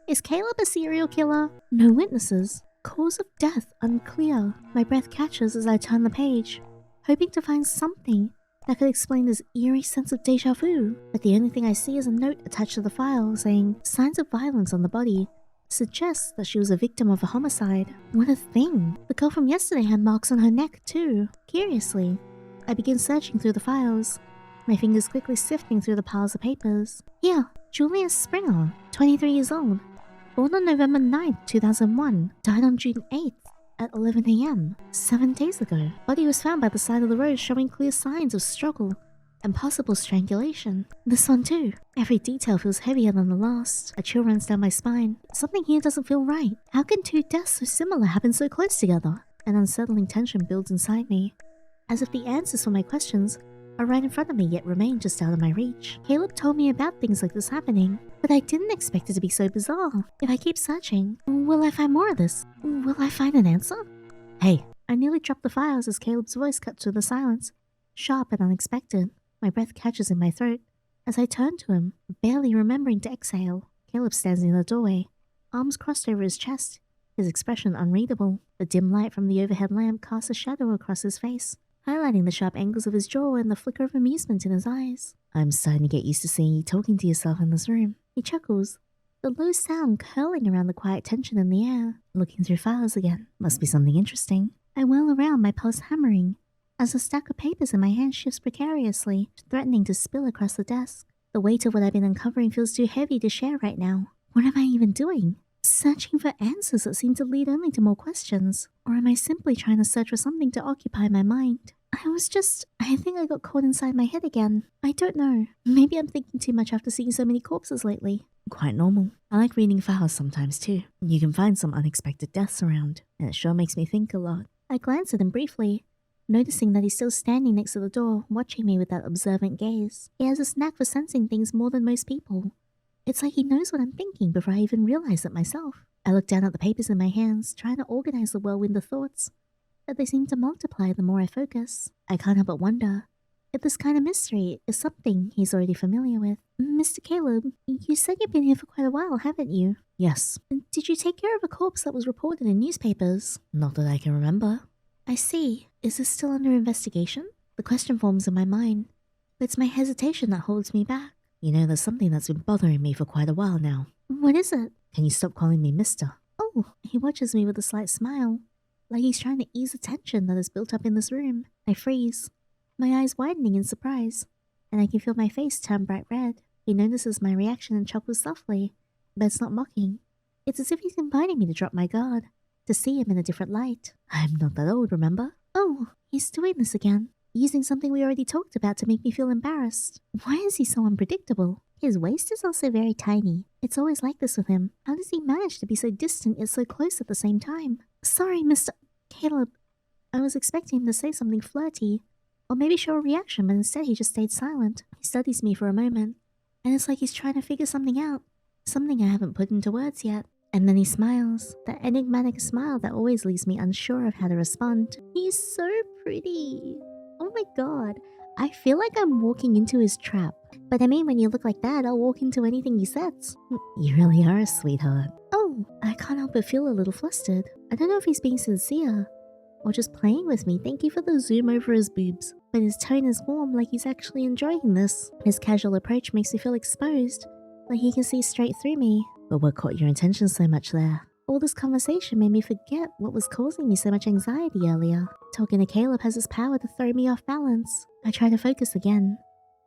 Is Caleb a serial killer? No witnesses. Cause of death unclear. My breath catches as I turn the page, hoping to find something that could explain this eerie sense of deja vu, but the only thing I see is a note attached to the file saying signs of violence on the body suggests that she was a victim of a homicide. What a thing! The girl from yesterday had marks on her neck too. Curiously, I begin searching through the files, my fingers quickly sifting through the piles of papers. Here, Julia Springer, 23 years old, born on November 9th, 2001, died on June 8th. At 11 a.m., 7 days ago. Body was found by the side of the road showing clear signs of struggle and possible strangulation. This one too. Every detail feels heavier than the last. A chill runs down my spine. Something here doesn't feel right. How can two deaths so similar happen so close together? An unsettling tension builds inside me, as if the answers for my questions are right in front of me yet remain just out of my reach. Caleb told me about things like this happening, but I didn't expect it to be so bizarre. If I keep searching, will I find more of this? Will I find an answer? Hey, I nearly dropped the files as Caleb's voice cut through the silence, sharp and unexpected. My breath catches in my throat as I turn to him, barely remembering to exhale. Caleb stands in the doorway, arms crossed over his chest, his expression unreadable. The dim light from the overhead lamp casts a shadow across his face, highlighting the sharp angles of his jaw and the flicker of amusement in his eyes. I'm starting to get used to seeing you talking to yourself in this room. He chuckles, the low sound curling around the quiet tension in the air. Looking through files again. Must be something interesting. I whirl around, my pulse hammering, as a stack of papers in my hand shifts precariously, threatening to spill across the desk. The weight of what I've been uncovering feels too heavy to share right now. What am I even doing? Searching for answers that seem to lead only to more questions? Or am I simply trying to search for something to occupy my mind? I think I got caught inside my head again. I don't know. Maybe I'm thinking too much after seeing so many corpses lately. Quite normal. I like reading files sometimes too. You can find some unexpected deaths around, and it sure makes me think a lot. I glance at him briefly, noticing that he's still standing next to the door, watching me with that observant gaze. He has a knack for sensing things more than most people. It's like he knows what I'm thinking before I even realize it myself. I look down at the papers in my hands, trying to organize the whirlwind of thoughts, but they seem to multiply the more I focus. I can't help but wonder if this kind of mystery is something he's already familiar with. Mr. Caleb, you said you've been here for quite a while, haven't you? Yes. Did you take care of a corpse that was reported in newspapers? Not that I can remember. I see. Is this still under investigation? The question forms in my mind, but it's my hesitation that holds me back. You know, there's something that's been bothering me for quite a while now. What is it? Can you stop calling me mister? Oh, he watches me with a slight smile, like he's trying to ease the tension that is built up in this room. I freeze, my eyes widening in surprise, and I can feel my face turn bright red. He notices my reaction and chuckles softly, but it's not mocking. It's as if he's inviting me to drop my guard, to see him in a different light. I'm not that old, remember? Oh, he's doing this again, using something we already talked about to make me feel embarrassed. Why is he so unpredictable? His waist is also very tiny. It's always like this with him. How does he manage to be so distant yet so close at the same time? Sorry, Mr. Caleb. I was expecting him to say something flirty, or maybe show a reaction, but instead he just stayed silent. He studies me for a moment, and it's like he's trying to figure something out, something I haven't put into words yet. And then he smiles, that enigmatic smile that always leaves me unsure of how to respond. He's so pretty. Oh my god. I feel like I'm walking into his trap. But I mean, when you look like that, I'll walk into anything he says. You really are a sweetheart. Oh, I can't help but feel a little flustered. I don't know if he's being sincere or just playing with me. Thank you for the zoom over his boobs. But his tone is warm, like he's actually enjoying this. His casual approach makes me feel exposed, like he can see straight through me. But what caught your attention so much there? All this conversation made me forget what was causing me so much anxiety earlier. Talking to Caleb has this power to throw me off balance. I try to focus again,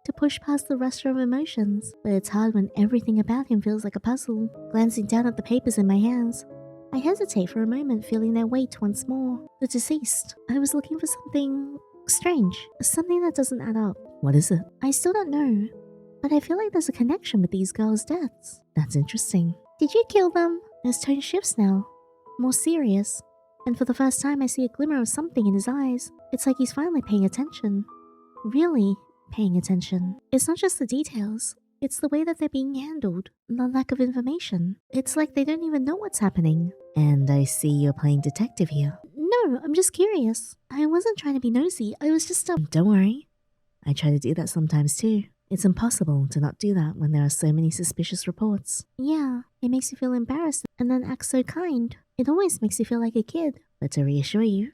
to push past the rest of emotions, but it's hard when everything about him feels like a puzzle. Glancing down at the papers in my hands, I hesitate for a moment, feeling their weight once more. The deceased. I was looking for something strange, something that doesn't add up. What is it? I still don't know, but I feel like there's a connection with these girls' deaths. That's interesting. Did you kill them? His tone shifts now, more serious, and for the first time I see a glimmer of something in his eyes. It's like he's finally paying attention. Really paying attention. It's not just the details, it's the way that they're being handled, the lack of information. It's like they don't even know what's happening. And I see you're playing detective here. No, I'm just curious. I wasn't trying to be nosy, I was just Don't worry. I try to do that sometimes too. It's impossible to not do that when there are so many suspicious reports. Yeah, it makes you feel embarrassed and then act so kind. It always makes you feel like a kid. But to reassure you,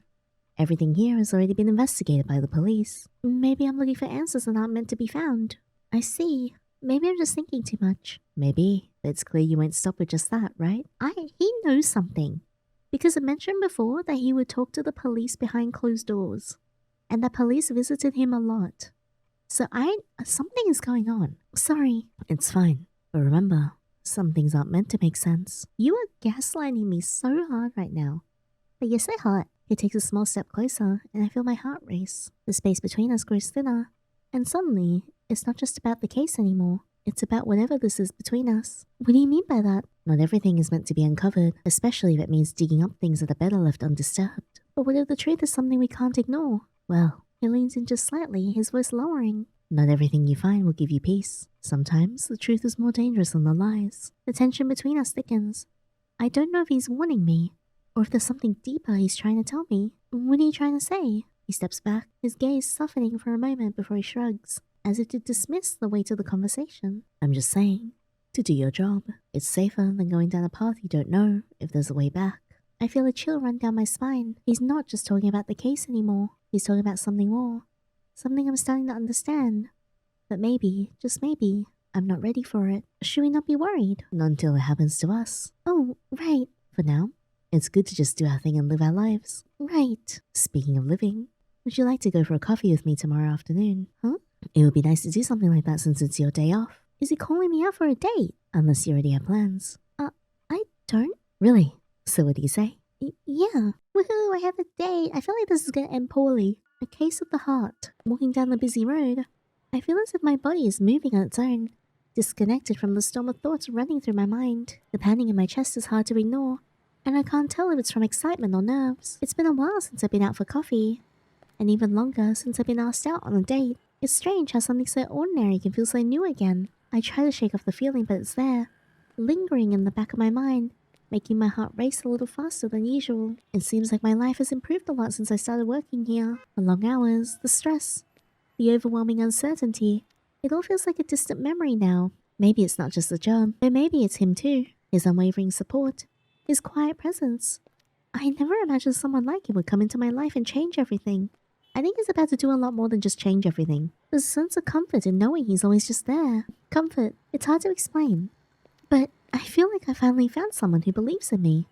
everything here has already been investigated by the police. Maybe I'm looking for answers that aren't meant to be found. I see. Maybe I'm just thinking too much. Maybe, but it's clear you won't stop with just that, right? He knows something. Because it mentioned before that he would talk to the police behind closed doors, and that police visited him a lot. So something is going on. Sorry. It's fine. But remember, some things aren't meant to make sense. You are gaslighting me so hard right now. But you're so hot. He takes a small step closer, and I feel my heart race. The space between us grows thinner, and suddenly, it's not just about the case anymore. It's about whatever this is between us. What do you mean by that? Not everything is meant to be uncovered, especially if it means digging up things that are better left undisturbed. But what if the truth is something we can't ignore? Well, he leans in just slightly, his voice lowering. Not everything you find will give you peace. Sometimes the truth is more dangerous than the lies. The tension between us thickens. I don't know if he's warning me, or if there's something deeper he's trying to tell me. What are you trying to say? He steps back, his gaze softening for a moment before he shrugs, as if to dismiss the weight of the conversation. I'm just saying, to do your job, it's safer than going down a path you don't know if there's a way back. I feel a chill run down my spine. He's not just talking about the case anymore. He's talking about something more. Something I'm starting to understand. But maybe, just maybe, I'm not ready for it. Should we not be worried? Not until it happens to us. Oh, right. For now, it's good to just do our thing and live our lives. Right. Speaking of living, would you like to go for a coffee with me tomorrow afternoon? Huh? It would be nice to do something like that since it's your day off. Is he calling me out for a date? Unless you already have plans. I don't. Really? So what do you say? Yeah. Woohoo, I have a date. I feel like this is gonna end poorly. A case of the heart. Walking down the busy road, I feel as if my body is moving on its own, disconnected from the storm of thoughts running through my mind. The pounding in my chest is hard to ignore, and I can't tell if it's from excitement or nerves. It's been a while since I've been out for coffee, and even longer since I've been asked out on a date. It's strange how something so ordinary can feel so new again. I try to shake off the feeling, but it's there, lingering in the back of my mind, making my heart race a little faster than usual. It seems like my life has improved a lot since I started working here. The long hours, the stress, the overwhelming uncertainty. It all feels like a distant memory now. Maybe it's not just the job, but maybe it's him too. His unwavering support, his quiet presence. I never imagined someone like him would come into my life and change everything. I think he's about to do a lot more than just change everything. There's a sense of comfort in knowing he's always just there. Comfort. It's hard to explain. But I feel like I finally found someone who believes in me.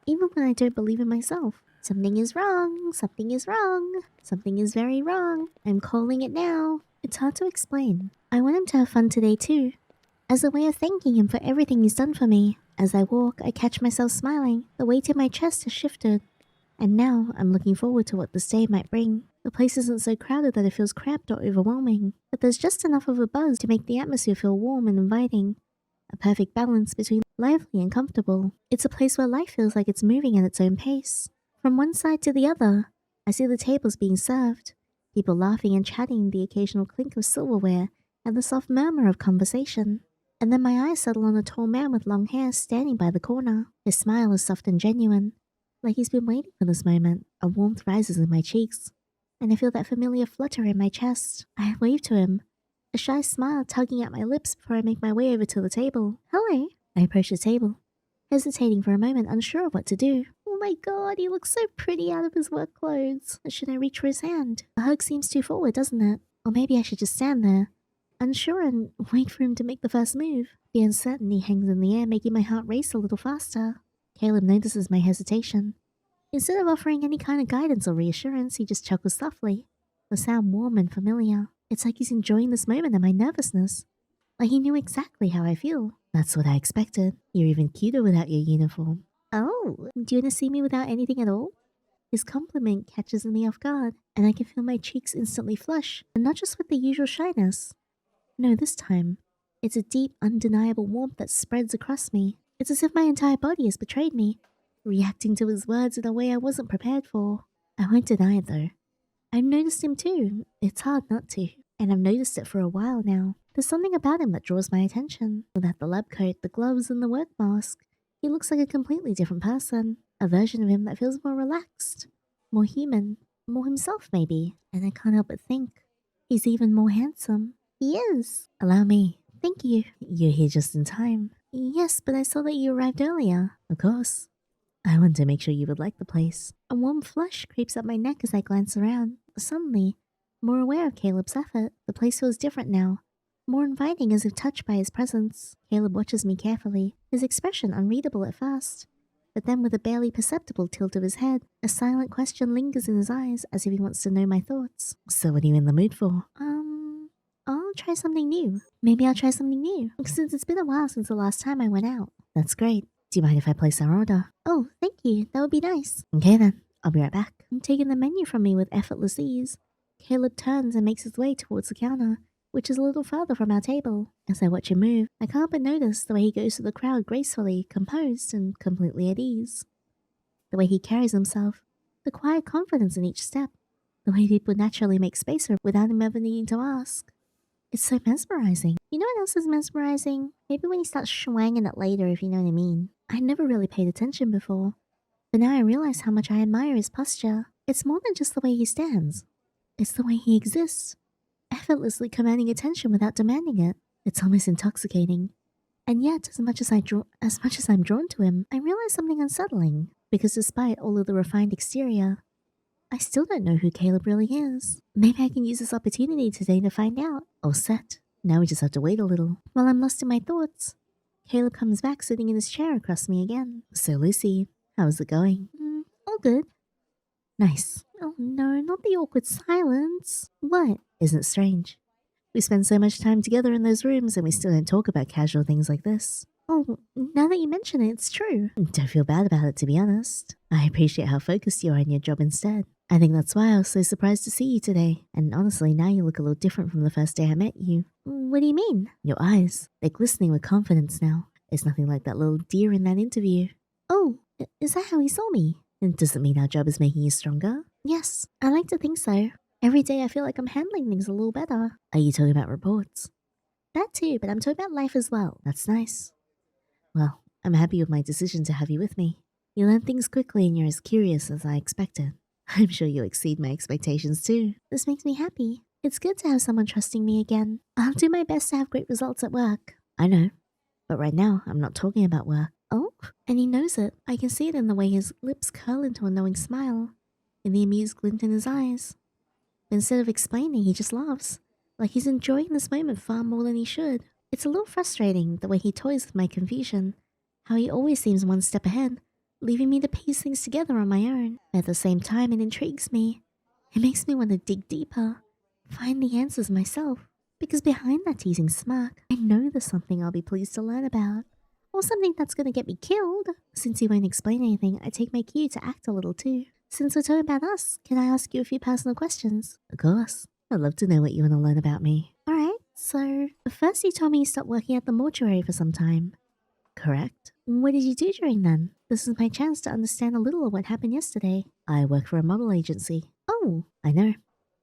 Even when I don't believe in myself. Something is wrong. Something is wrong. Something is very wrong. I'm calling it now. It's hard to explain. I want him to have fun today too. As a way of thanking him for everything he's done for me. As I walk, I catch myself smiling. The weight in my chest has shifted. And now, I'm looking forward to what this day might bring. The place isn't so crowded that it feels cramped or overwhelming, but there's just enough of a buzz to make the atmosphere feel warm and inviting. A perfect balance between lively and comfortable. It's a place where life feels like it's moving at its own pace. From one side to the other, I see the tables being served, people laughing and chatting, the occasional clink of silverware, and the soft murmur of conversation. And then my eyes settle on a tall man with long hair standing by the corner. His smile is soft and genuine, like he's been waiting for this moment. A warmth rises in my cheeks, and I feel that familiar flutter in my chest. I wave to him, a shy smile tugging at my lips before I make my way over to the table. Hello. I approach the table, hesitating for a moment, unsure of what to do. Oh my god, he looks so pretty out of his work clothes. Should I reach for his hand? The hug seems too forward, doesn't it? Or maybe I should just stand there, unsure, and wait for him to make the first move. The uncertainty hangs in the air, making my heart race a little faster. Caleb notices my hesitation. Instead of offering any kind of guidance or reassurance, he just chuckles softly, the sound warm and familiar. It's like he's enjoying this moment and my nervousness. Like he knew exactly how I feel. That's what I expected. You're even cuter without your uniform. Oh, do you want to see me without anything at all? His compliment catches me off guard, and I can feel my cheeks instantly flush, and not just with the usual shyness. No, this time, it's a deep, undeniable warmth that spreads across me. It's as if my entire body has betrayed me, reacting to his words in a way I wasn't prepared for. I won't deny it though. I've noticed him too. It's hard not to, and I've noticed it for a while now. There's something about him that draws my attention. Without the lab coat, the gloves, and the work mask, he looks like a completely different person. A version of him that feels more relaxed, more human, more himself maybe. And I can't help but think, he's even more handsome. He is. Allow me. Thank you. You're here just in time. Yes, but I saw that you arrived earlier. Of course. I wanted to make sure you would like the place. A warm flush creeps up my neck as I glance around. Suddenly, more aware of Caleb's effort, the place feels different now. More inviting, as if touched by his presence. Caleb watches me carefully, his expression unreadable at first. But then with a barely perceptible tilt of his head, a silent question lingers in his eyes as if he wants to know my thoughts. So what are you in the mood for? I'll try something new. Maybe I'll try something new, since it's been a while since the last time I went out. That's great. Do you mind if I place our order? Oh, thank you. That would be nice. Okay then, I'll be right back. I'm taking the menu from me with effortless ease. Caleb turns and makes his way towards the counter, which is a little further from our table. As I watch him move, I can't but notice the way he goes through the crowd gracefully, composed, and completely at ease. The way he carries himself, the quiet confidence in each step, the way people naturally make space for him without him ever needing to ask. It's so mesmerizing. You know what else is mesmerizing? Maybe when he starts swanging it later, if you know what I mean. I never really paid attention before, but now I realize how much I admire his posture. It's more than just the way he stands. It's the way he exists, effortlessly commanding attention without demanding it. It's almost intoxicating. And yet, as much as I'm drawn to him, I realize something unsettling, because despite all of the refined exterior, I still don't know who Caleb really is. Maybe I can use this opportunity today to find out. All set. Now we just have to wait a little. While I'm lost in my thoughts, Caleb comes back sitting in his chair across me again. So Lucy, how's it going? All good. Nice. Oh no, not the awkward silence. What? Isn't it strange? We spend so much time together in those rooms and we still don't talk about casual things like this. Oh, now that you mention it, it's true. Don't feel bad about it, to be honest. I appreciate how focused you are on your job instead. I think that's why I was so surprised to see you today. And honestly, now you look a little different from the first day I met you. What do you mean? Your eyes. They're glistening with confidence now. It's nothing like that little deer in that interview. Oh, is that how he saw me? And does it mean our job is making you stronger? Yes, I like to think so. Every day I feel like I'm handling things a little better. Are you talking about reports? That too, but I'm talking about life as well. That's nice. Well, I'm happy with my decision to have you with me. You learn things quickly and you're as curious as I expected. I'm sure you'll exceed my expectations too. This makes me happy. It's good to have someone trusting me again. I'll do my best to have great results at work. I know, but right now I'm not talking about work. Oh, and he knows it. I can see it in the way his lips curl into a knowing smile, in the amused glint in his eyes. But instead of explaining, he just laughs, like he's enjoying this moment far more than he should. It's a little frustrating the way he toys with my confusion, how he always seems one step ahead, leaving me to piece things together on my own. But at the same time, it intrigues me. It makes me want to dig deeper, find the answers myself. Because behind that teasing smirk, I know there's something I'll be pleased to learn about. Or something that's gonna get me killed. Since he won't explain anything, I take my cue to act a little too. Since we're talking about us, can I ask you a few personal questions? Of course. I'd love to know what you want to learn about me. Alright, so first you told me you stopped working at the mortuary for some time. Correct. What did you do during then? This is my chance to understand a little of what happened yesterday. I work for a model agency. Oh, I know.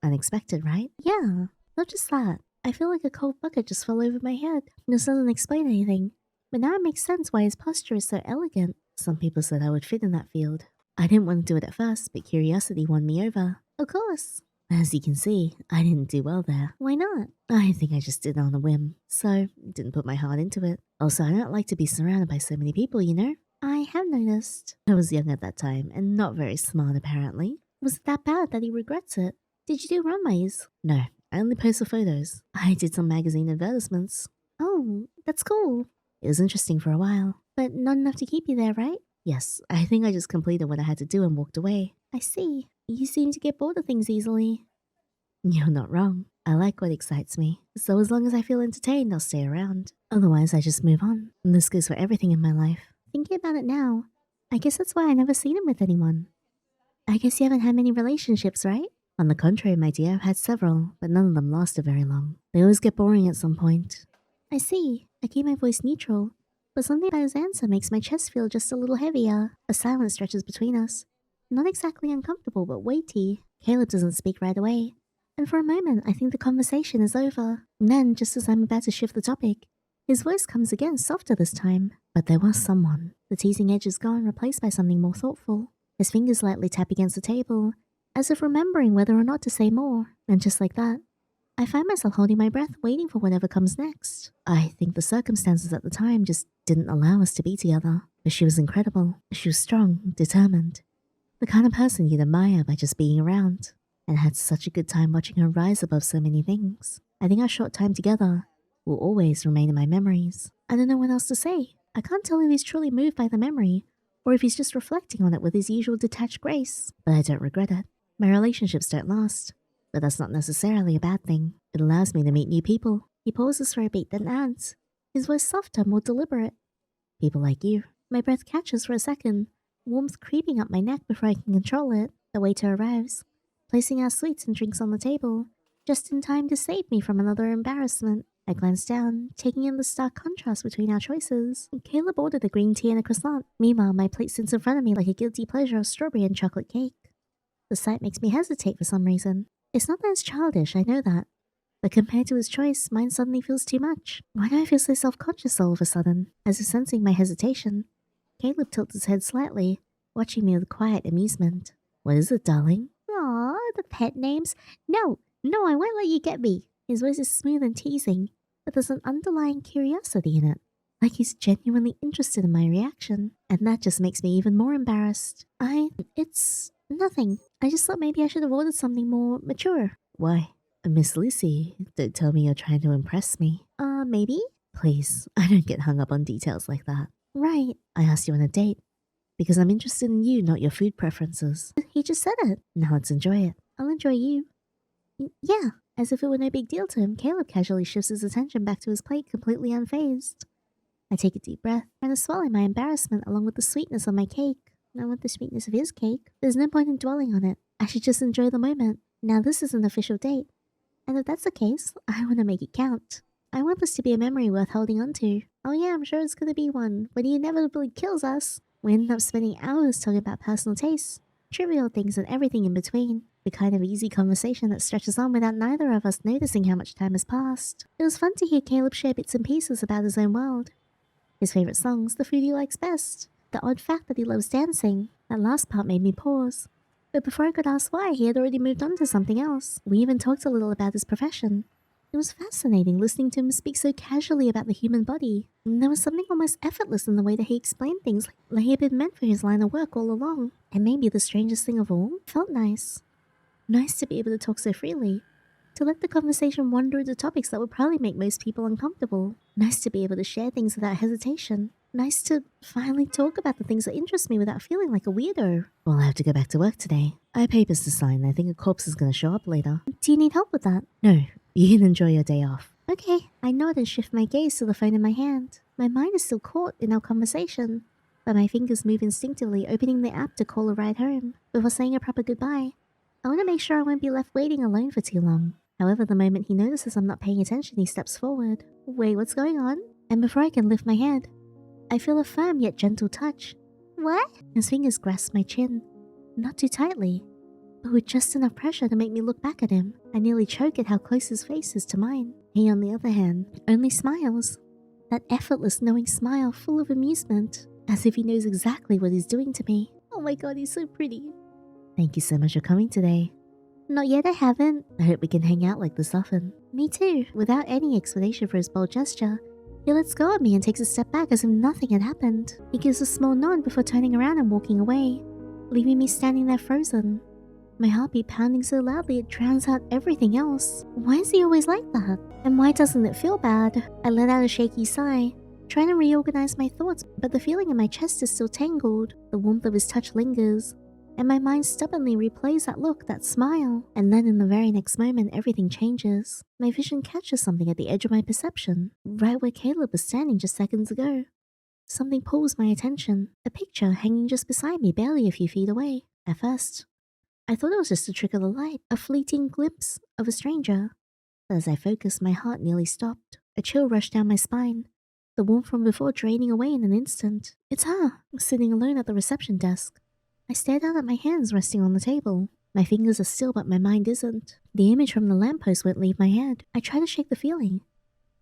Unexpected, right? Yeah, not just that. I feel like a cold bucket just fell over my head. This doesn't explain anything, but now it makes sense why his posture is so elegant. Some people said I would fit in that field. I didn't want to do it at first, but curiosity won me over. Of course. As you can see, I didn't do well there. Why not? I think I just did it on a whim, so didn't put my heart into it. Also, I don't like to be surrounded by so many people, you know? I have noticed. I was young at that time and not very smart apparently. Was it that bad that he regrets it? Did you do runways? No, I only post for photos. I did some magazine advertisements. Oh, that's cool. It was interesting for a while, but not enough to keep you there, right? Yes, I think I just completed what I had to do and walked away. I see. You seem to get bored of things easily. You're not wrong. I like what excites me. So as long as I feel entertained, I'll stay around. Otherwise, I just move on. And this goes for everything in my life. Thinking about it now, I guess that's why I never seen him with anyone. I guess you haven't had many relationships, right? On the contrary, my dear, I've had several, but none of them lasted very long. They always get boring at some point. I see. I keep my voice neutral, but something about his answer makes my chest feel just a little heavier. A silence stretches between us. Not exactly uncomfortable, but weighty. Caleb doesn't speak right away, and for a moment I think the conversation is over. And then, just as I'm about to shift the topic, his voice comes again, softer this time. But there was someone. The teasing edge is gone, replaced by something more thoughtful. His fingers lightly tap against the table, as if remembering whether or not to say more. And just like that, I find myself holding my breath, waiting for whatever comes next. I think the circumstances at the time just didn't allow us to be together. But she was incredible. She was strong, determined. The kind of person you'd admire by just being around. And I had such a good time watching her rise above so many things. I think our short time together will always remain in my memories. I don't know what else to say. I can't tell if he's truly moved by the memory, or if he's just reflecting on it with his usual detached grace. But I don't regret it. My relationships don't last. But that's not necessarily a bad thing. It allows me to meet new people. He pauses for a beat, then adds, his voice softer, more deliberate. People like you. My breath catches for a second, warmth creeping up my neck before I can control it. The waiter arrives, placing our sweets and drinks on the table, just in time to save me from another embarrassment. I glance down, taking in the stark contrast between our choices. Caleb ordered a green tea and a croissant. Meanwhile, my plate sits in front of me like a guilty pleasure of strawberry and chocolate cake. The sight makes me hesitate for some reason. It's not that it's childish, I know that. But compared to his choice, mine suddenly feels too much. Why do I feel so self-conscious all of a sudden? As if sensing my hesitation, Caleb tilts his head slightly, watching me with quiet amusement. What is it, darling? Aw, the pet names. No, I won't let you get me. His voice is smooth and teasing, but there's an underlying curiosity in it. Like he's genuinely interested in my reaction. And that just makes me even more embarrassed. It's nothing. I just thought maybe I should have ordered something more mature. Why? Miss Lucy, don't tell me you're trying to impress me. Maybe? Please, I don't get hung up on details like that. Right. I asked you on a date because I'm interested in you, not your food preferences. He just said it. Now let's enjoy it. I'll enjoy you. Yeah. As if it were no big deal to him, Caleb casually shifts his attention back to his plate, completely unfazed. I take a deep breath, trying to swallow my embarrassment along with the sweetness of my cake. Not with the sweetness of his cake. There's no point in dwelling on it. I should just enjoy the moment. Now this is an official date. And if that's the case, I want to make it count. I want this to be a memory worth holding on to. Oh yeah, I'm sure it's going to be one, but he inevitably kills us. We end up spending hours talking about personal tastes, trivial things and everything in between. The kind of easy conversation that stretches on without neither of us noticing how much time has passed. It was fun to hear Caleb share bits and pieces about his own world. His favorite songs, the food he likes best, the odd fact that he loves dancing. That last part made me pause. But before I could ask why, he had already moved on to something else. We even talked a little about his profession. It was fascinating listening to him speak so casually about the human body. And there was something almost effortless in the way that he explained things, like he had been meant for his line of work all along. And maybe the strangest thing of all, it felt nice. Nice to be able to talk so freely. To let the conversation wander into topics that would probably make most people uncomfortable. Nice to be able to share things without hesitation. Nice to finally talk about the things that interest me without feeling like a weirdo. Well, I have to go back to work today. I have papers to sign. I think a corpse is going to show up later. Do you need help with that? No, you can enjoy your day off. Okay, I nod and shift my gaze to the phone in my hand. My mind is still caught in our conversation, but my fingers move instinctively, opening the app to call a ride home. Before saying a proper goodbye, I want to make sure I won't be left waiting alone for too long. However, the moment he notices I'm not paying attention, he steps forward. Wait, what's going on? And before I can lift my head, I feel a firm yet gentle touch. What? His fingers grasp my chin. Not too tightly, but with just enough pressure to make me look back at him. I nearly choke at how close his face is to mine. He, on the other hand, only smiles. That effortless, knowing smile full of amusement, as if he knows exactly what he's doing to me. Oh my god, he's so pretty. Thank you so much for coming today. Not yet, I haven't. I hope we can hang out like this often. Me too. Without any explanation for his bold gesture, he lets go of me and takes a step back as if nothing had happened. He gives a small nod before turning around and walking away, leaving me standing there frozen. My heartbeat pounding so loudly it drowns out everything else. Why is he always like that? And why doesn't it feel bad? I let out a shaky sigh, trying to reorganize my thoughts, but the feeling in my chest is still tangled. The warmth of his touch lingers, and my mind stubbornly replays that look, that smile. And then in the very next moment, everything changes. My vision catches something at the edge of my perception, right where Caleb was standing just seconds ago. Something pulls my attention, a picture hanging just beside me, barely a few feet away. At first, I thought it was just a trick of the light, a fleeting glimpse of a stranger. But as I focused, my heart nearly stopped. A chill rushed down my spine, the warmth from before draining away in an instant. It's her, sitting alone at the reception desk. I stare down at my hands resting on the table. My fingers are still, but my mind isn't. The image from the lamppost won't leave my head. I try to shake the feeling,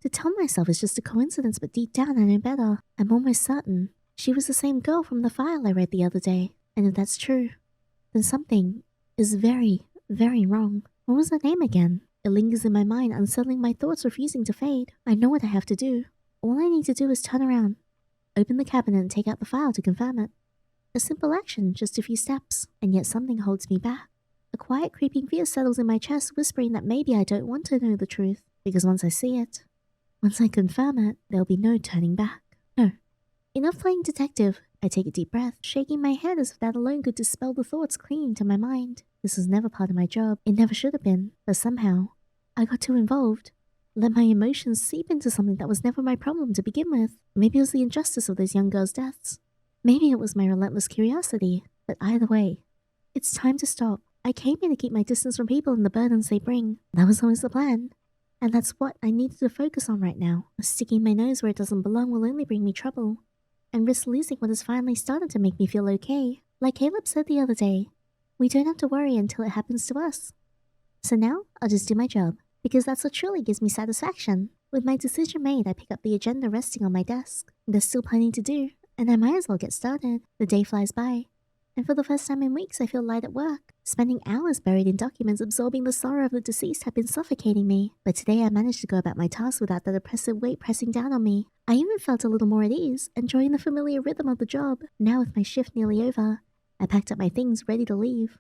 to tell myself it's just a coincidence, but deep down I know better. I'm almost certain she was the same girl from the file I read the other day. And if that's true, then something is very, very wrong. What was her name again? It lingers in my mind, unsettling my thoughts, refusing to fade. I know what I have to do. All I need to do is turn around, open the cabinet and take out the file to confirm it. A simple action, just a few steps, and yet something holds me back. A quiet creeping fear settles in my chest, whispering that maybe I don't want to know the truth, because once I see it, once I confirm it, there'll be no turning back. No. Enough playing detective. I take a deep breath, shaking my head as if that alone could dispel the thoughts clinging to my mind. This was never part of my job. It never should have been. But somehow, I got too involved. Let my emotions seep into something that was never my problem to begin with. Maybe it was the injustice of those young girls' deaths. Maybe it was my relentless curiosity, but either way, it's time to stop. I came here to keep my distance from people and the burdens they bring. That was always the plan. And that's what I needed to focus on right now. Sticking my nose where it doesn't belong will only bring me trouble, and risk losing what has finally started to make me feel okay. Like Caleb said the other day, we don't have to worry until it happens to us. So now, I'll just do my job, because that's what truly gives me satisfaction. With my decision made, I pick up the agenda resting on my desk. There's still plenty to do, and I might as well get started. The day flies by, and for the first time in weeks I feel light at work. Spending hours buried in documents absorbing the sorrow of the deceased had been suffocating me, but today I managed to go about my task without that oppressive weight pressing down on me. I even felt a little more at ease, enjoying the familiar rhythm of the job. Now with my shift nearly over, I packed up my things ready to leave.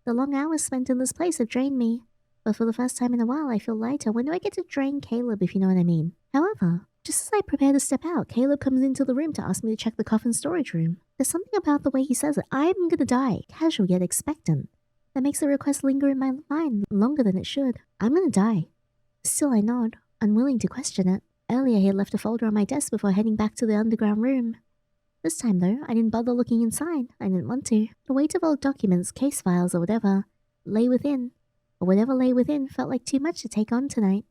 The long hours spent in this place have drained me, but for the first time in a while I feel lighter. When do I get to drain Caleb, if you know what I mean? However, just as I prepare to step out, Caleb comes into the room to ask me to check the coffin storage room. There's something about the way he says it. I'm gonna die, casual yet expectant, that makes the request linger in my mind longer than it should. I'm gonna die. Still I nod, unwilling to question it. Earlier he had left a folder on my desk before heading back to the underground room. This time though, I didn't bother looking inside. I didn't want to. The weight of old documents, case files or whatever, lay within. Or whatever lay within felt like too much to take on tonight.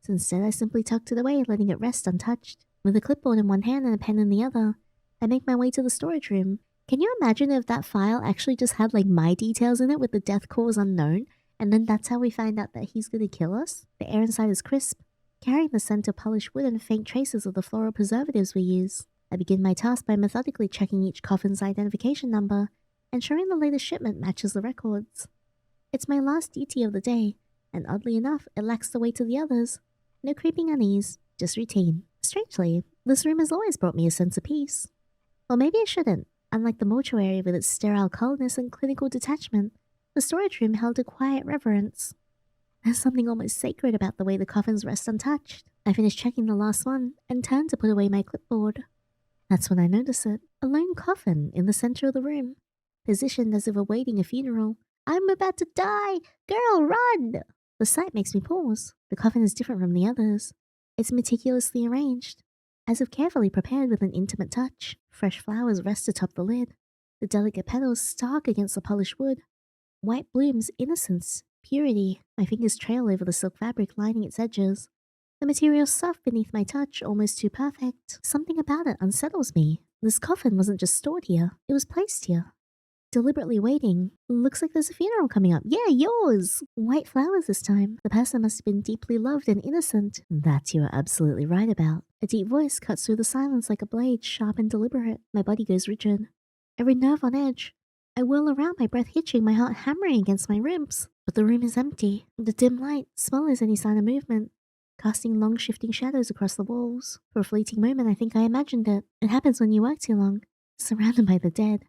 So instead I simply tucked it away, letting it rest untouched. With a clipboard in one hand and a pen in the other, I make my way to the storage room. Can you imagine if that file actually just had like my details in it with the death cause unknown, and then that's how we find out that he's gonna kill us? The air inside is crisp, carrying the scent of polished wood and faint traces of the floral preservatives we use. I begin my task by methodically checking each coffin's identification number, ensuring the latest shipment matches the records. It's my last duty of the day, and oddly enough, it lacks the weight of the others. No creeping unease, just routine. Strangely, this room has always brought me a sense of peace. Or maybe it shouldn't. Unlike the mortuary with its sterile coldness and clinical detachment, The storage room held a quiet reverence. There's something almost sacred about the way the coffins rest untouched. I finished checking the last one and turned to put away my clipboard. That's when I noticed it. A lone coffin in the center of the room, positioned as if awaiting a funeral. I'm about to die! Girl, run! The sight makes me pause. The coffin is different from the others. It's meticulously arranged, as if carefully prepared with an intimate touch. Fresh flowers rest atop the lid, the delicate petals stark against the polished wood. White blooms, innocence, purity. My fingers trail over the silk fabric lining its edges. The material soft beneath my touch, almost too perfect. Something about it unsettles me. This coffin wasn't just stored here, it was placed here. Deliberately waiting. Looks like there's a funeral coming up. Yeah, yours! White flowers this time. The person must have been deeply loved and innocent. That you are absolutely right about. A deep voice cuts through the silence like a blade, sharp and deliberate. My body goes rigid. Every nerve on edge. I whirl around, my breath hitching, my heart hammering against my ribs. But the room is empty. The dim light smothers any sign of movement, casting long shifting shadows across the walls. For a fleeting moment, I think I imagined it. It happens when you work too long. Surrounded by the dead.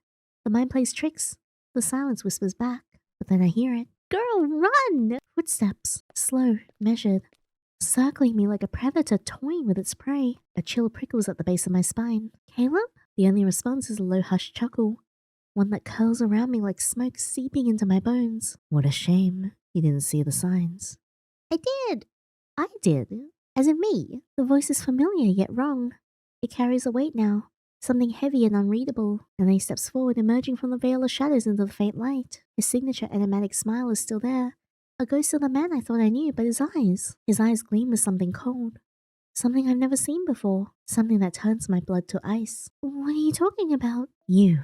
The mind plays tricks. The silence whispers back, but then I hear it. Girl, run! Footsteps, slow, measured, circling me like a predator toying with its prey. A chill prickles at the base of my spine. Caleb? The only response is a low hushed chuckle, one that curls around me like smoke seeping into my bones. What a shame you didn't see the signs. I did. I did. As in me. The voice is familiar yet wrong. It carries a weight now. Something heavy and unreadable, and then he steps forward, emerging from the veil of shadows into the faint light. His signature enigmatic smile is still there. A ghost of the man I thought I knew, but his eyes gleam with something cold. Something I've never seen before. Something that turns my blood to ice. What are you talking about? You,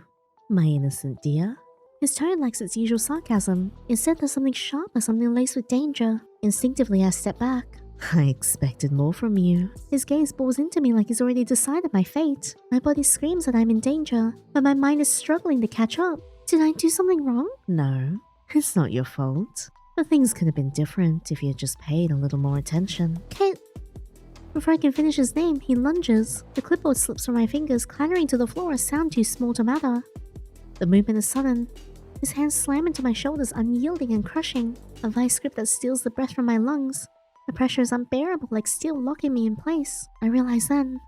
my innocent dear. His tone lacks its usual sarcasm. Instead, there's something sharp or something laced with danger. Instinctively, I step back. I expected more from you. His gaze bores into me like he's already decided my fate. My body screams that I'm in danger, but my mind is struggling to catch up. Did I do something wrong? No, it's not your fault. But things could have been different if you had just paid a little more attention. Before I can finish his name, he lunges. The clipboard slips from my fingers, clattering to the floor, a sound too small to matter. The movement is sudden. His hands slam into my shoulders, unyielding and crushing. A vice grip that steals the breath from my lungs. The pressure is unbearable, like steel locking me in place. I realize then,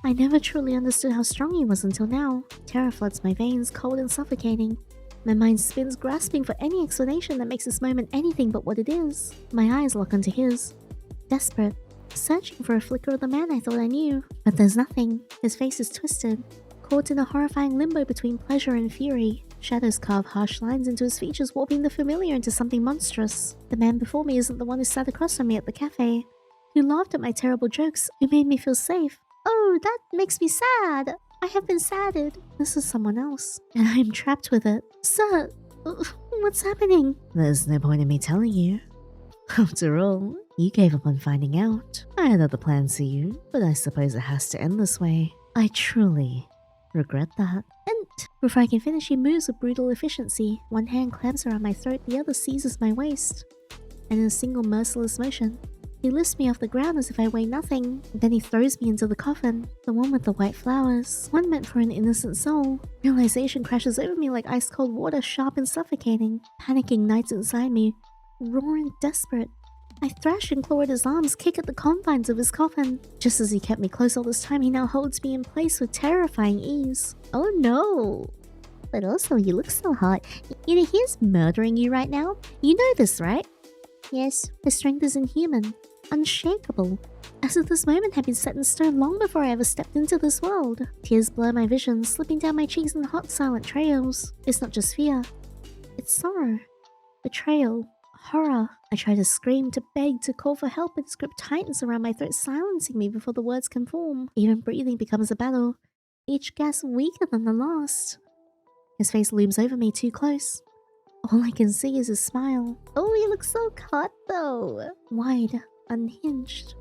I never truly understood how strong he was until now. Terror floods my veins, cold and suffocating. My mind spins, grasping for any explanation that makes this moment anything but what it is. My eyes lock onto his. Desperate, searching for a flicker of the man I thought I knew. But there's nothing. His face is twisted, caught in a horrifying limbo between pleasure and fury. Shadows carve harsh lines into his features, warping the familiar into something monstrous. The man before me isn't the one who sat across from me at the cafe, who laughed at my terrible jokes, who made me feel safe. Oh, that makes me sad. I have been sadded. This is someone else, and I am trapped with it. Sir, what's happening? There's no point in me telling you. After all, you gave up on finding out. I had other plans for you, but I suppose it has to end this way. I truly regret that. And before I can finish, he moves with brutal efficiency. One hand clamps around my throat, the other seizes my waist. And in a single merciless motion, he lifts me off the ground as if I weigh nothing. Then he throws me into the coffin, the one with the white flowers, one meant for an innocent soul. Realization crashes over me like ice-cold water, sharp and suffocating. Panicking nights inside me, roaring desperate. I thrash and claw at his arms, kick at the confines of his coffin. Just as he kept me close all this time, he now holds me in place with terrifying ease. Oh no! But also, you look so hot. You know, he's murdering you right now. You know this, right? Yes. His strength is inhuman, unshakable, as if this moment had been set in stone long before I ever stepped into this world. Tears blur my vision, slipping down my cheeks in hot, silent trails. It's not just fear. It's sorrow, betrayal, horror. I try to scream, to beg, to call for help, but his grip tightens around my throat, silencing me before the words can form. Even breathing becomes a battle, each gasp weaker than the last. His face looms over me too close. All I can see is his smile. Oh, he looks so hot though. Wide, unhinged,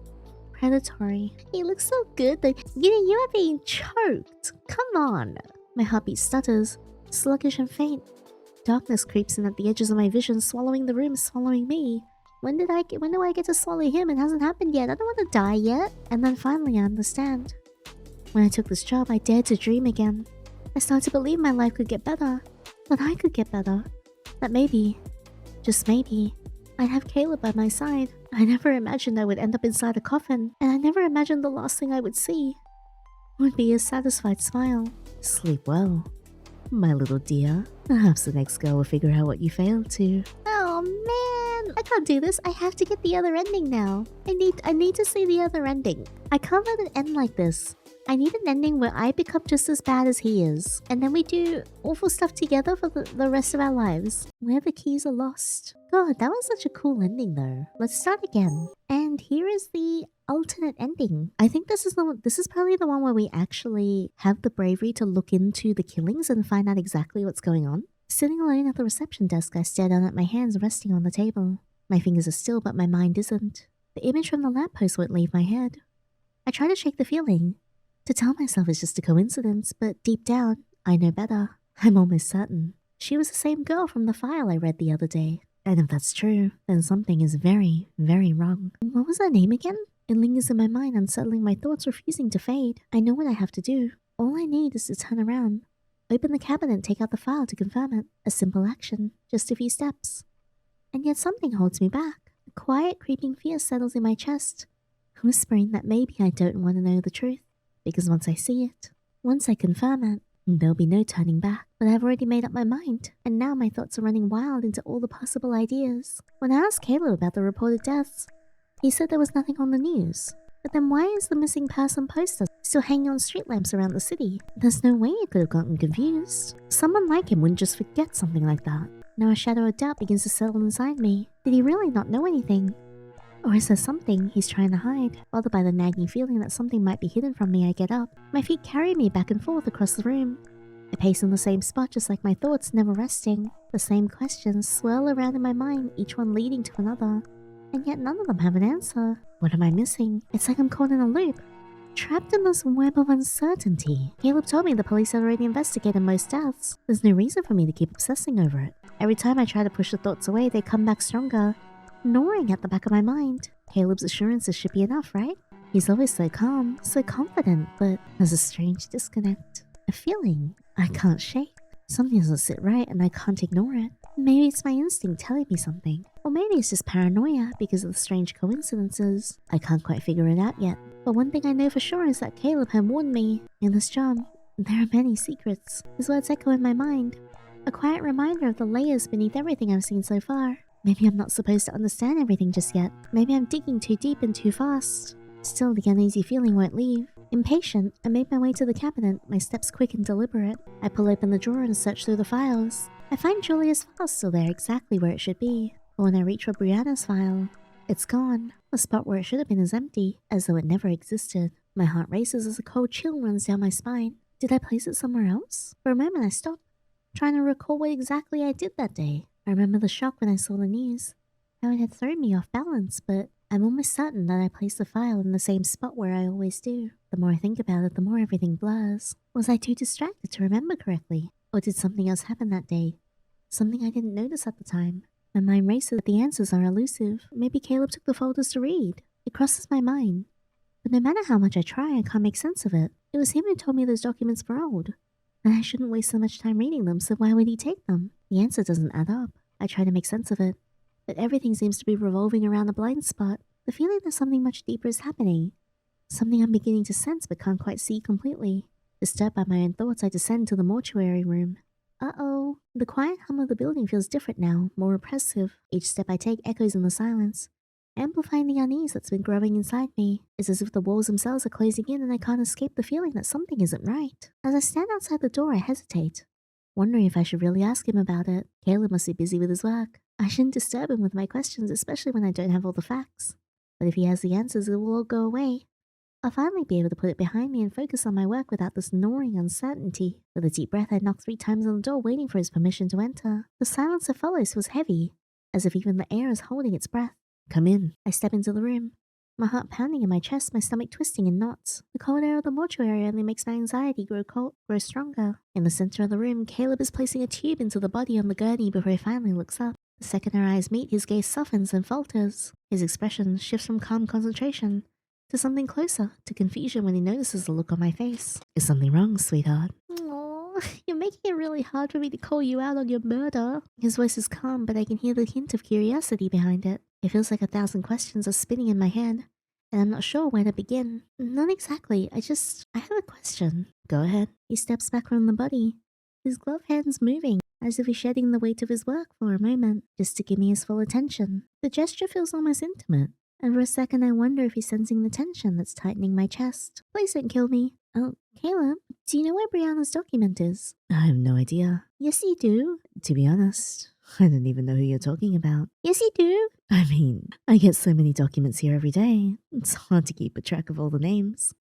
predatory. He looks so good though. You know, you are being choked. Come on. My heartbeat stutters, sluggish and faint. Darkness creeps in at the edges of my vision, swallowing the room, swallowing me. When do I get to swallow him? It hasn't happened yet. I don't want to die yet. And then finally I understand. When I took this job, I dared to dream again. I started to believe my life could get better. That I could get better. That maybe just maybe, I'd have Caleb by my side. I never imagined I would end up inside a coffin, and I never imagined the last thing I would see would be a satisfied smile. Sleep well, my little dear. Perhaps the next girl will figure out what you failed to. Oh man, I can't do this. I have to get the other ending now. I need to see the other ending. I can't let it end like this. I need an ending where I become just as bad as he is. And then we do awful stuff together for the rest of our lives. Where the keys are lost. God, that was such a cool ending though. Let's start again. And here is the alternate ending. I think this is probably the one where we actually have the bravery to look into the killings and find out exactly what's going on. Sitting alone at the reception desk, I stare down at my hands resting on the table. My fingers are still, but my mind isn't. The image from the lamppost won't leave my head. I try to shake the feeling, to tell myself it's just a coincidence, but deep down, I know better. I'm almost certain. She was the same girl from the file I read the other day. And if that's true, then something is very, very wrong. What was her name again? It lingers in my mind, unsettling my thoughts, refusing to fade. I know what I have to do. All I need is to turn around, open the cabinet and take out the file to confirm it. A simple action, just a few steps. And yet something holds me back. A quiet, creeping fear settles in my chest, whispering that maybe I don't want to know the truth. Because once I see it, once I confirm it, there'll be no turning back. But I've already made up my mind, and now my thoughts are running wild into all the possible ideas. When I asked Caleb about the reported deaths, he said there was nothing on the news. But then why is the missing person poster still hanging on street lamps around the city? There's no way he could have gotten confused. Someone like him wouldn't just forget something like that. Now a shadow of doubt begins to settle inside me. Did he really not know anything? Or is there something he's trying to hide? Bothered by the nagging feeling that something might be hidden from me, I get up. My feet carry me back and forth across the room. I pace in the same spot, just like my thoughts never resting. The same questions swirl around in my mind, each one leading to another. And yet none of them have an answer. What am I missing? It's like I'm caught in a loop, trapped in this web of uncertainty. Caleb told me the police had already investigated most deaths. There's no reason for me to keep obsessing over it. Every time I try to push the thoughts away, they come back stronger, gnawing at the back of my mind. Caleb's assurances should be enough, right? He's always so calm, so confident, but there's a strange disconnect. A feeling I can't shake. Something doesn't sit right and I can't ignore it. Maybe it's my instinct telling me something. Or maybe it's just paranoia because of the strange coincidences. I can't quite figure it out yet. But one thing I know for sure is that Caleb had warned me. In this job, there are many secrets. His words echo in my mind. A quiet reminder of the layers beneath everything I've seen so far. Maybe I'm not supposed to understand everything just yet. Maybe I'm digging too deep and too fast. Still, the uneasy feeling won't leave. Impatient, I make my way to the cabinet, my steps quick and deliberate. I pull open the drawer and search through the files. I find Julia's file still there, exactly where it should be. But when I reach for Brianna's file, it's gone. The spot where it should have been is empty, as though it never existed. My heart races as a cold chill runs down my spine. Did I place it somewhere else? For a moment I stopped, trying to recall what exactly I did that day. I remember the shock when I saw the news, how it had thrown me off balance, but I'm almost certain that I placed the file in the same spot where I always do. The more I think about it, the more everything blurs. Was I too distracted to remember correctly? Or did something else happen that day? Something I didn't notice at the time. My mind races, but the answers are elusive. Maybe Caleb took the folders to read. It crosses my mind. But no matter how much I try, I can't make sense of it. It was him who told me those documents were old, and I shouldn't waste so much time reading them, so why would he take them? The answer doesn't add up. I try to make sense of it, but everything seems to be revolving around a blind spot. The feeling that something much deeper is happening. Something I'm beginning to sense but can't quite see completely. Disturbed by my own thoughts, I descend to the mortuary room. Uh-oh. The quiet hum of the building feels different now, more oppressive. Each step I take echoes in the silence, amplifying the unease that's been growing inside me. It's as if the walls themselves are closing in and I can't escape the feeling that something isn't right. As I stand outside the door, I hesitate, wondering if I should really ask him about it. Caleb must be busy with his work. I shouldn't disturb him with my questions, especially when I don't have all the facts. But if he has the answers, it will all go away. I'll finally be able to put it behind me and focus on my work without this gnawing uncertainty. With a deep breath, I knock 3 times on the door, waiting for his permission to enter. The silence that follows was heavy, as if even the air is holding its breath. Come in. I step into the room, my heart pounding in my chest, my stomach twisting in knots. The cold air of the mortuary only makes my anxiety grow stronger. In the center of the room, Caleb is placing a tube into the body on the gurney before he finally looks up. The second our eyes meet, his gaze softens and falters. His expression shifts from calm concentration to something closer, to confusion when he notices the look on my face. Is something wrong, sweetheart? Aww. Oh, you're making it really hard for me to call you out on your murder. His voice is calm, but I can hear the hint of curiosity behind it. It feels like 1,000 questions are spinning in my head, and I'm not sure where to begin. Not exactly, I have a question. Go ahead. He steps back from the body, his gloved hands moving, as if he's shedding the weight of his work for a moment, just to give me his full attention. The gesture feels almost intimate, and for a second I wonder if he's sensing the tension that's tightening my chest. Please don't kill me. Oh, Caleb, do you know where Brianna's document is? I have no idea. Yes, you do. To be honest, I don't even know who you're talking about. Yes, you do. I mean, I get so many documents here every day. It's hard to keep a track of all the names.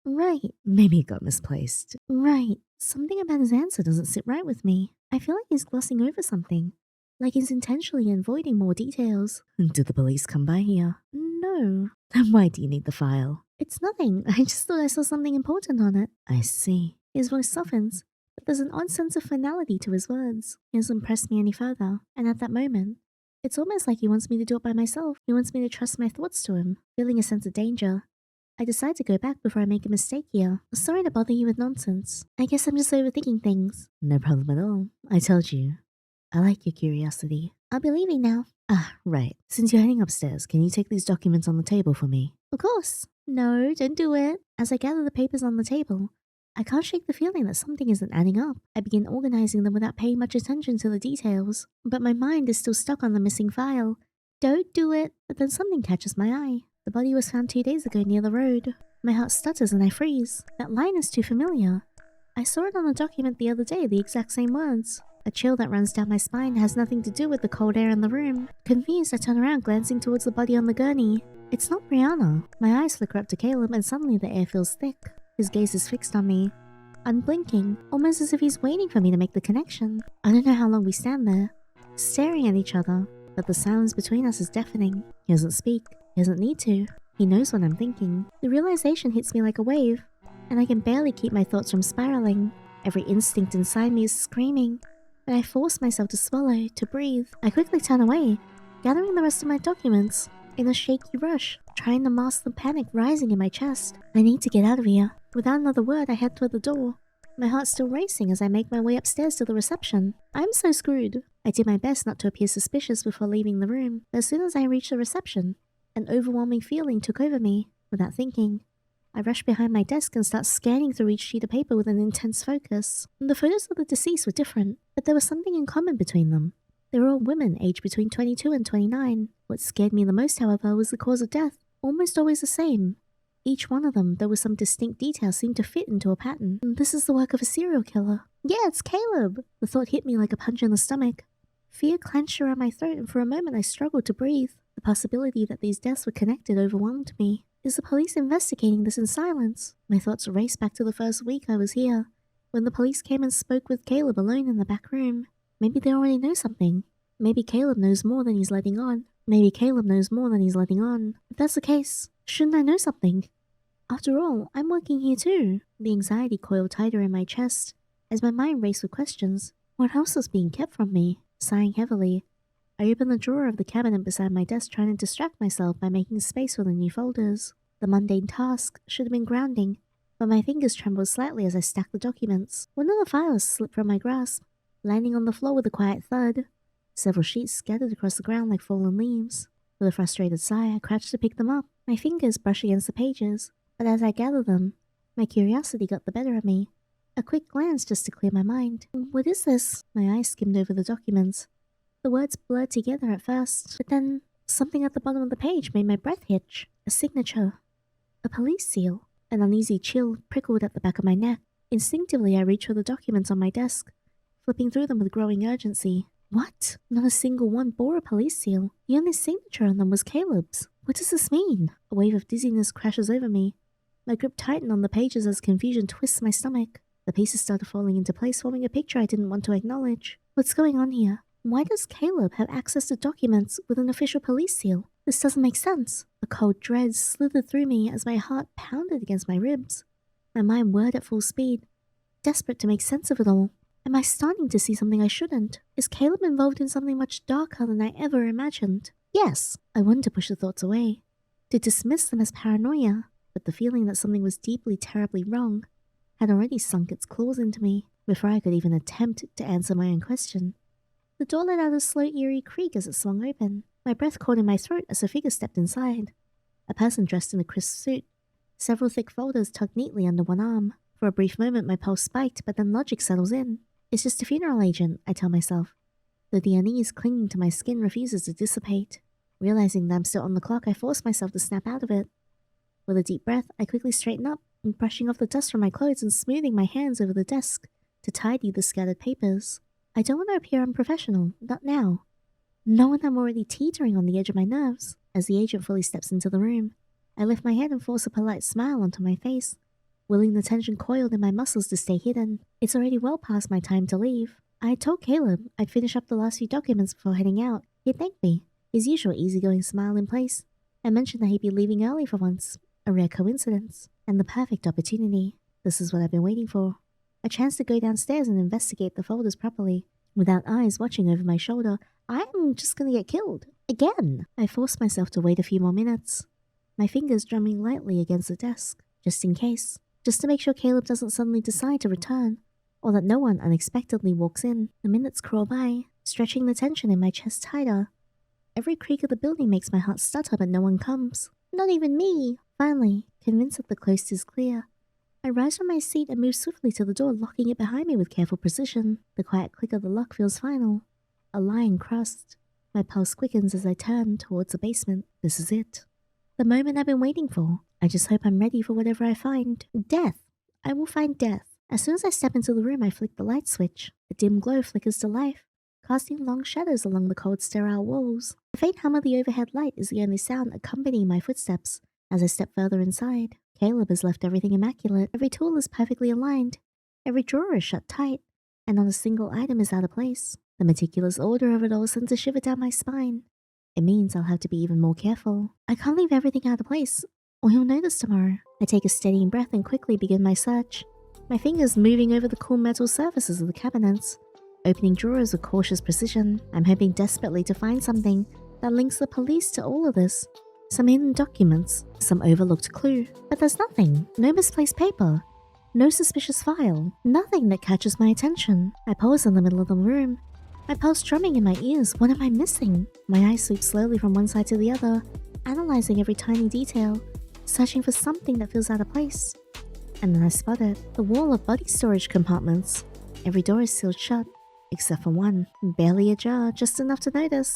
Right. Maybe it got misplaced. Right. Something about his answer doesn't sit right with me. I feel like he's glossing over something. Like he's intentionally avoiding more details. Did the police come by here? No. Then why do you need the file? It's nothing. I just thought I saw something important on it. I see. His voice softens, but there's an odd sense of finality to his words. He doesn't press me any further, and at that moment, it's almost like he wants me to do it by myself. He wants me to trust my thoughts to him, feeling a sense of danger. I decide to go back before I make a mistake here. Sorry to bother you with nonsense. I guess I'm just overthinking things. No problem at all. I told you. I like your curiosity. I'll be leaving now. Ah, right. Since you're heading upstairs, can you take these documents on the table for me? Of course. No, don't do it. As I gather the papers on the table, I can't shake the feeling that something isn't adding up. I begin organizing them without paying much attention to the details, but my mind is still stuck on the missing file. Don't do it. But then something catches my eye. The body was found 2 days ago near the road. My heart stutters and I freeze. That line is too familiar. I saw it on a document the other day, the exact same words. A chill that runs down my spine has nothing to do with the cold air in the room. Confused, I turn around, glancing towards the body on the gurney. It's not Brianna. My eyes flicker up to Caleb and suddenly the air feels thick. His gaze is fixed on me, unblinking, almost as if he's waiting for me to make the connection. I don't know how long we stand there, staring at each other, but the silence between us is deafening. He doesn't speak. He doesn't need to. He knows what I'm thinking. The realization hits me like a wave, and I can barely keep my thoughts from spiraling. Every instinct inside me is screaming, but I force myself to swallow, to breathe. I quickly turn away, gathering the rest of my documents, in a shaky rush, trying to mask the panic rising in my chest. I need to get out of here. Without another word, I head toward the door, my heart still racing as I make my way upstairs to the reception. I'm so screwed. I did my best not to appear suspicious before leaving the room, but as soon as I reached the reception, an overwhelming feeling took over me. Without thinking, I rush behind my desk and start scanning through each sheet of paper with an intense focus. The photos of the deceased were different, but there was something in common between them. They were all women aged between 22 and 29. What scared me the most, however, was the cause of death, almost always the same. Each one of them, though with some distinct details, seemed to fit into a pattern. This is the work of a serial killer. Yeah, it's Caleb! The thought hit me like a punch in the stomach. Fear clenched around my throat, and for a moment I struggled to breathe. The possibility that these deaths were connected overwhelmed me. Is the police investigating this in silence? My thoughts raced back to the first week I was here, when the police came and spoke with Caleb alone in the back room. Maybe they already know something. Maybe Caleb knows more than he's letting on. Maybe Caleb knows more than he's letting on. If that's the case, shouldn't I know something? After all, I'm working here too. The anxiety coiled tighter in my chest as my mind raced with questions. What else was being kept from me? Sighing heavily, I opened the drawer of the cabinet beside my desk, trying to distract myself by making space for the new folders. The mundane task should have been grounding, but my fingers trembled slightly as I stacked the documents. One of the files slipped from my grasp, landing on the floor with a quiet thud. Several sheets scattered across the ground like fallen leaves. With a frustrated sigh, I crouched to pick them up. My fingers brushed against the pages, but as I gathered them, my curiosity got the better of me. A quick glance just to clear my mind. What is this? My eyes skimmed over the documents. The words blurred together at first, but then something at the bottom of the page made my breath hitch. A signature. A police seal. An uneasy chill prickled at the back of my neck. Instinctively, I reached for the documents on my desk, flipping through them with growing urgency. What? Not a single one bore a police seal. The only signature on them was Caleb's. What does this mean? A wave of dizziness crashes over me. My grip tightened on the pages as confusion twists my stomach. The pieces started falling into place, forming a picture I didn't want to acknowledge. What's going on here? Why does Caleb have access to documents with an official police seal? This doesn't make sense. A cold dread slithered through me as my heart pounded against my ribs. My mind whirred at full speed, desperate to make sense of it all. Am I starting to see something I shouldn't? Is Caleb involved in something much darker than I ever imagined? Yes, I wanted to push the thoughts away, to dismiss them as paranoia, but the feeling that something was deeply, terribly wrong had already sunk its claws into me. Before I could even attempt to answer my own question, the door let out a slow, eerie creak as it swung open. My breath caught in my throat as a figure stepped inside. A person dressed in a crisp suit, several thick folders tucked neatly under one arm. For a brief moment, my pulse spiked, but then logic settles in. It's just a funeral agent, I tell myself. The unease clinging to my skin refuses to dissipate. Realizing that I'm still on the clock, I force myself to snap out of it. With a deep breath, I quickly straighten up, brushing off the dust from my clothes and smoothing my hands over the desk to tidy the scattered papers. I don't want to appear unprofessional, not now. Knowing I'm already teetering on the edge of my nerves, as the agent fully steps into the room, I lift my head and force a polite smile onto my face, willing the tension coiled in my muscles to stay hidden. It's already well past my time to leave. I had told Caleb I'd finish up the last few documents before heading out. He'd thank me, his usual easygoing smile in place, and mentioned that he'd be leaving early for once, a rare coincidence, and the perfect opportunity. This is what I've been waiting for. A chance to go downstairs and investigate the folders properly. Without eyes watching over my shoulder, I'm just gonna get killed. Again! I forced myself to wait a few more minutes, my fingers drumming lightly against the desk, just in case. Just to make sure Caleb doesn't suddenly decide to return, or that no one unexpectedly walks in. The minutes crawl by, stretching the tension in my chest tighter. Every creak of the building makes my heart stutter, but no one comes. Not even me! Finally, convinced that the coast is clear, I rise from my seat and move swiftly to the door, locking it behind me with careful precision. The quiet click of the lock feels final. A line crossed. My pulse quickens as I turn towards the basement. This is it. The moment I've been waiting for. I just hope I'm ready for whatever I find. Death. I will find death. As soon as I step into the room, I flick the light switch. A dim glow flickers to life, casting long shadows along the cold, sterile walls. The faint hum of the overhead light is the only sound accompanying my footsteps as I step further inside. Caleb has left everything immaculate. Every tool is perfectly aligned. Every drawer is shut tight, and not a single item is out of place. The meticulous order of it all sends a shiver down my spine. It means I'll have to be even more careful. I can't leave everything out of place, or he'll notice tomorrow. I take a steadying breath and quickly begin my search, my fingers moving over the cool metal surfaces of the cabinets, opening drawers with cautious precision. I'm hoping desperately to find something that links the police to all of this. Some hidden documents, some overlooked clue. But there's nothing. No misplaced paper. No suspicious file. Nothing that catches my attention. I pause in the middle of the room, my pulse drumming in my ears. What am I missing? My eyes sweep slowly from one side to the other, analyzing every tiny detail, searching for something that feels out of place. And then I spot it. The wall of body storage compartments. Every door is sealed shut, except for one. Barely ajar, just enough to notice.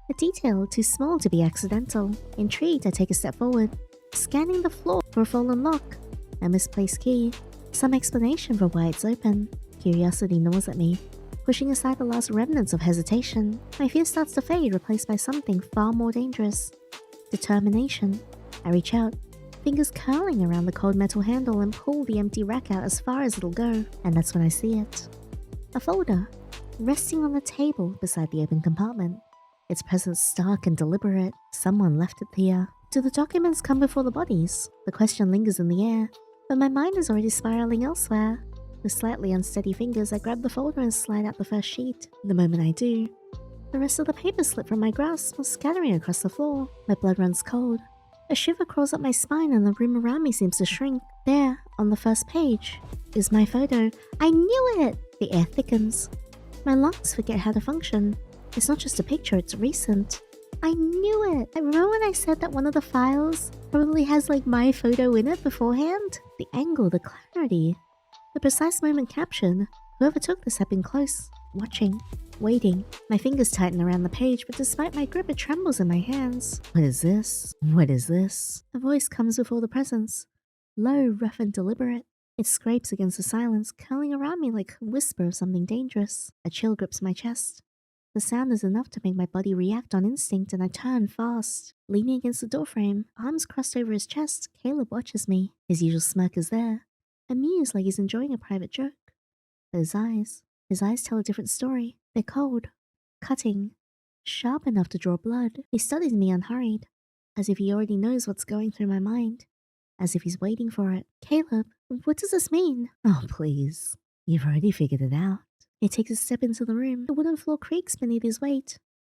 A detail too small to be accidental. Intrigued, I take a step forward, scanning the floor for a fallen lock, a misplaced key, some explanation for why it's open. Curiosity gnaws at me, pushing aside the last remnants of hesitation. My fear starts to fade, replaced by something far more dangerous. Determination. I reach out, fingers curling around the cold metal handle, and pull the empty rack out as far as it'll go. And that's when I see it. A folder, resting on the table beside the open compartment. Its presence stark and deliberate. Someone left it here. Do the documents come before the bodies? The question lingers in the air, but my mind is already spiraling elsewhere. With slightly unsteady fingers, I grab the folder and slide out the first sheet. The moment I do, the rest of the paper slip from my grasp, scattering across the floor. My blood runs cold. A shiver crawls up my spine and the room around me seems to shrink. There, on the first page, is my photo. I knew it! The air thickens. My lungs forget how to function. It's not just a picture, it's recent. I knew it! I remember when I said that one of the files probably has like my photo in it beforehand? The angle, the clarity, the precise moment captured. Whoever took this had been close, watching, waiting. My fingers tighten around the page, but despite my grip, it trembles in my hands. What is this? What is this? A voice comes before the presence, low, rough, and deliberate. It scrapes against the silence, curling around me like a whisper of something dangerous. A chill grips my chest. The sound is enough to make my body react on instinct, and I turn fast. Leaning against the doorframe, arms crossed over his chest, Caleb watches me. His usual smirk is there, amused like he's enjoying a private joke. But his eyes tell a different story. They're cold, cutting, sharp enough to draw blood. He studies me unhurried, as if he already knows what's going through my mind, as if he's waiting for it. Caleb, what does this mean? Oh, please. You've already figured it out. He takes a step into the room. The wooden floor creaks beneath his weight,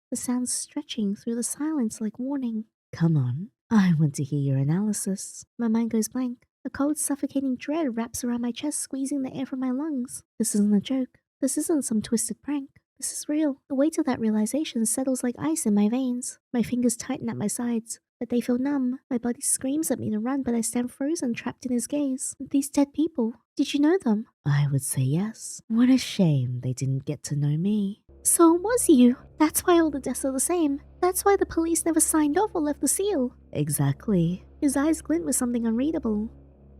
the sound stretching through the silence like warning. Come on, I want to hear your analysis. My mind goes blank. A cold, suffocating dread wraps around my chest, squeezing the air from my lungs. This isn't a joke. This isn't some twisted prank. This is real. The weight of that realization settles like ice in my veins. My fingers tighten at my sides, but they feel numb. My body screams at me to run, but I stand frozen, trapped in his gaze. These dead people, did you know them? I would say yes. What a shame they didn't get to know me. So it was you. That's why all the deaths are the same. That's why the police never signed off or left the seal. Exactly. His eyes glint with something unreadable.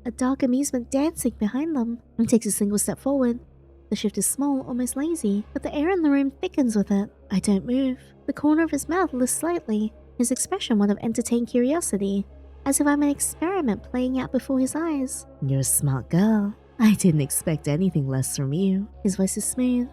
A dark amusement dancing behind them. He takes a single step forward. The shift is small, almost lazy, but the air in the room thickens with it. I don't move. The corner of his mouth lifts slightly, his expression one of entertained curiosity, as if I'm an experiment playing out before his eyes. You're a smart girl. I didn't expect anything less from you. His voice is smooth,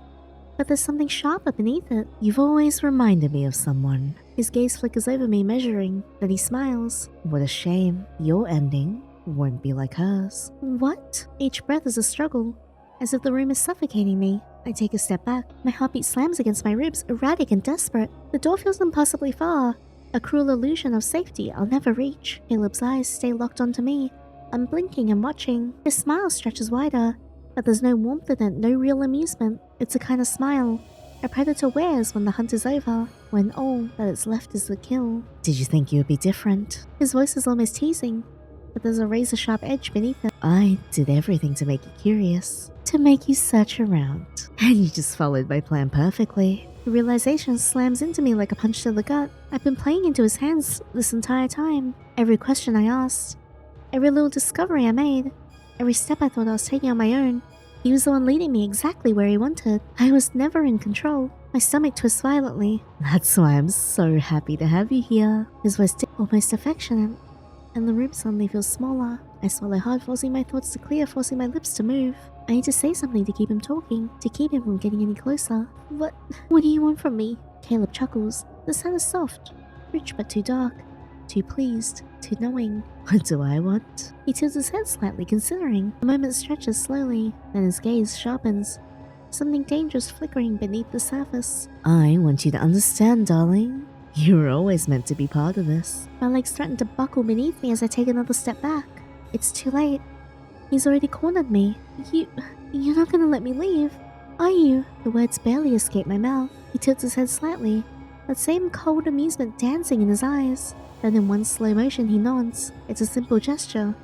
but there's something sharper beneath it. You've always reminded me of someone. His gaze flickers over me, measuring, then he smiles. What a shame. Your ending won't be like hers. What? Each breath is a struggle, as if the room is suffocating me. I take a step back. My heartbeat slams against my ribs, erratic and desperate. The door feels impossibly far, a cruel illusion of safety I'll never reach. Caleb's eyes stay locked onto me. I'm blinking and watching. His smile stretches wider, but there's no warmth in it, no real amusement. It's a kind of smile a predator wears when the hunt is over, when all that is left is the kill. Did you think you would be different? His voice is almost teasing, but there's a razor-sharp edge beneath it. I did everything to make you curious, to make you search around, and you just followed my plan perfectly. The realization slams into me like a punch to the gut. I've been playing into his hands this entire time. Every question I asked, every little discovery I made, every step I thought I was taking on my own, he was the one leading me exactly where he wanted. I was never in control. My stomach twists violently. That's why I'm so happy to have you here. His voice almost affectionate, and the room suddenly feels smaller. I swallow hard, forcing my thoughts to clear, forcing my lips to move. I need to say something to keep him talking, to keep him from getting any closer. What do you want from me? Caleb chuckles. The sound is soft, rich but too dark, too pleased, too knowing. What do I want? He tilts his head slightly, considering. The moment stretches slowly, then his gaze sharpens, something dangerous flickering beneath the surface. I want you to understand, darling. You were always meant to be part of this. My legs threaten to buckle beneath me as I take another step back. It's too late. He's already cornered me. You're not gonna let me leave, are you? The words barely escape my mouth. He tilts his head slightly, that same cold amusement dancing in his eyes. Then in one slow motion he nods. It's a simple gesture,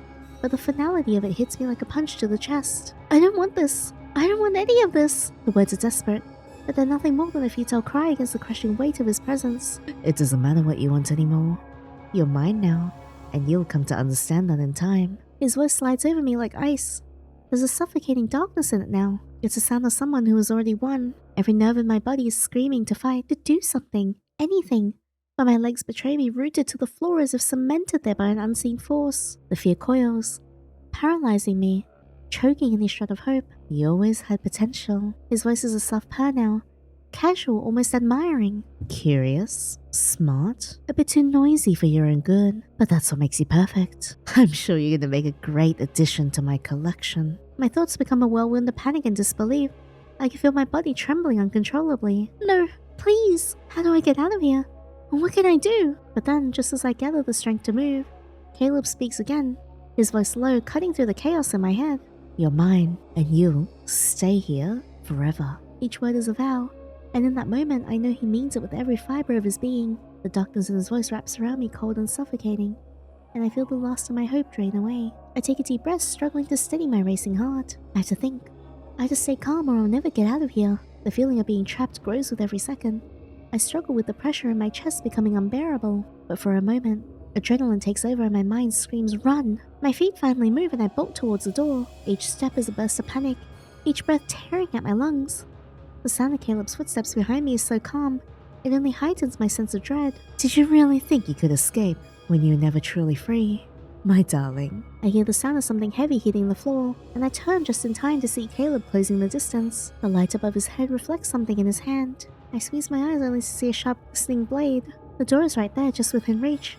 but the finality of it hits me like a punch to the chest. I don't want this. I don't want any of this. The words are desperate, but they're nothing more than a futile cry against the crushing weight of his presence. It doesn't matter what you want anymore. You're mine now, and you'll come to understand that in time. His voice slides over me like ice. There's a suffocating darkness in it now. It's the sound of someone who has already won. Every nerve in my body is screaming to fight, to do something, anything. But my legs betray me, rooted to the floor as if cemented there by an unseen force. The fear coils, paralyzing me, choking any shred of hope. You always had potential. His voice is a soft purr now, casual, almost admiring. Curious, smart, a bit too noisy for your own good, but that's what makes you perfect. I'm sure you're gonna make a great addition to my collection. My thoughts become a whirlwind of panic and disbelief. I can feel my body trembling uncontrollably. No, please, how do I get out of here? What can I do? But then, just as I gather the strength to move, Caleb speaks again, his voice low, cutting through the chaos in my head. You're mine, and you'll stay here forever. Each word is a vow, and in that moment, I know he means it with every fiber of his being. The darkness in his voice wraps around me, cold and suffocating, and I feel the last of my hope drain away. I take a deep breath, struggling to steady my racing heart. I have to think. I have to stay calm or I'll never get out of here. The feeling of being trapped grows with every second. I struggle with the pressure in my chest becoming unbearable, but for a moment, adrenaline takes over and my mind screams, run! My feet finally move and I bolt towards the door. Each step is a burst of panic, each breath tearing at my lungs. The sound of Caleb's footsteps behind me is so calm, it only heightens my sense of dread. Did you really think you could escape when you were never truly free? My darling. I hear the sound of something heavy hitting the floor, and I turn just in time to see Caleb closing the distance. The light above his head reflects something in his hand. I squeeze my eyes only to see a sharp, glistening blade. The door is right there, just within reach,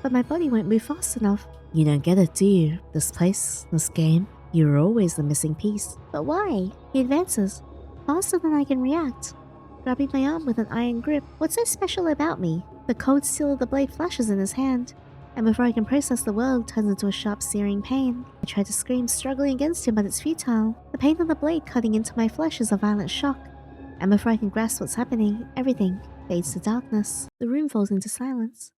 but my body won't move fast enough. You don't get it, do you? This place, this game, you're always the missing piece. But why? He advances, faster than I can react, grabbing my arm with an iron grip. What's so special about me? The cold steel of the blade flashes in his hand. and before I can process, the world turns into a sharp, searing pain. I try to scream, struggling against him, but it's futile. The pain of the blade cutting into my flesh is a violent shock, and before I can grasp what's happening, everything fades to darkness. The room falls into silence.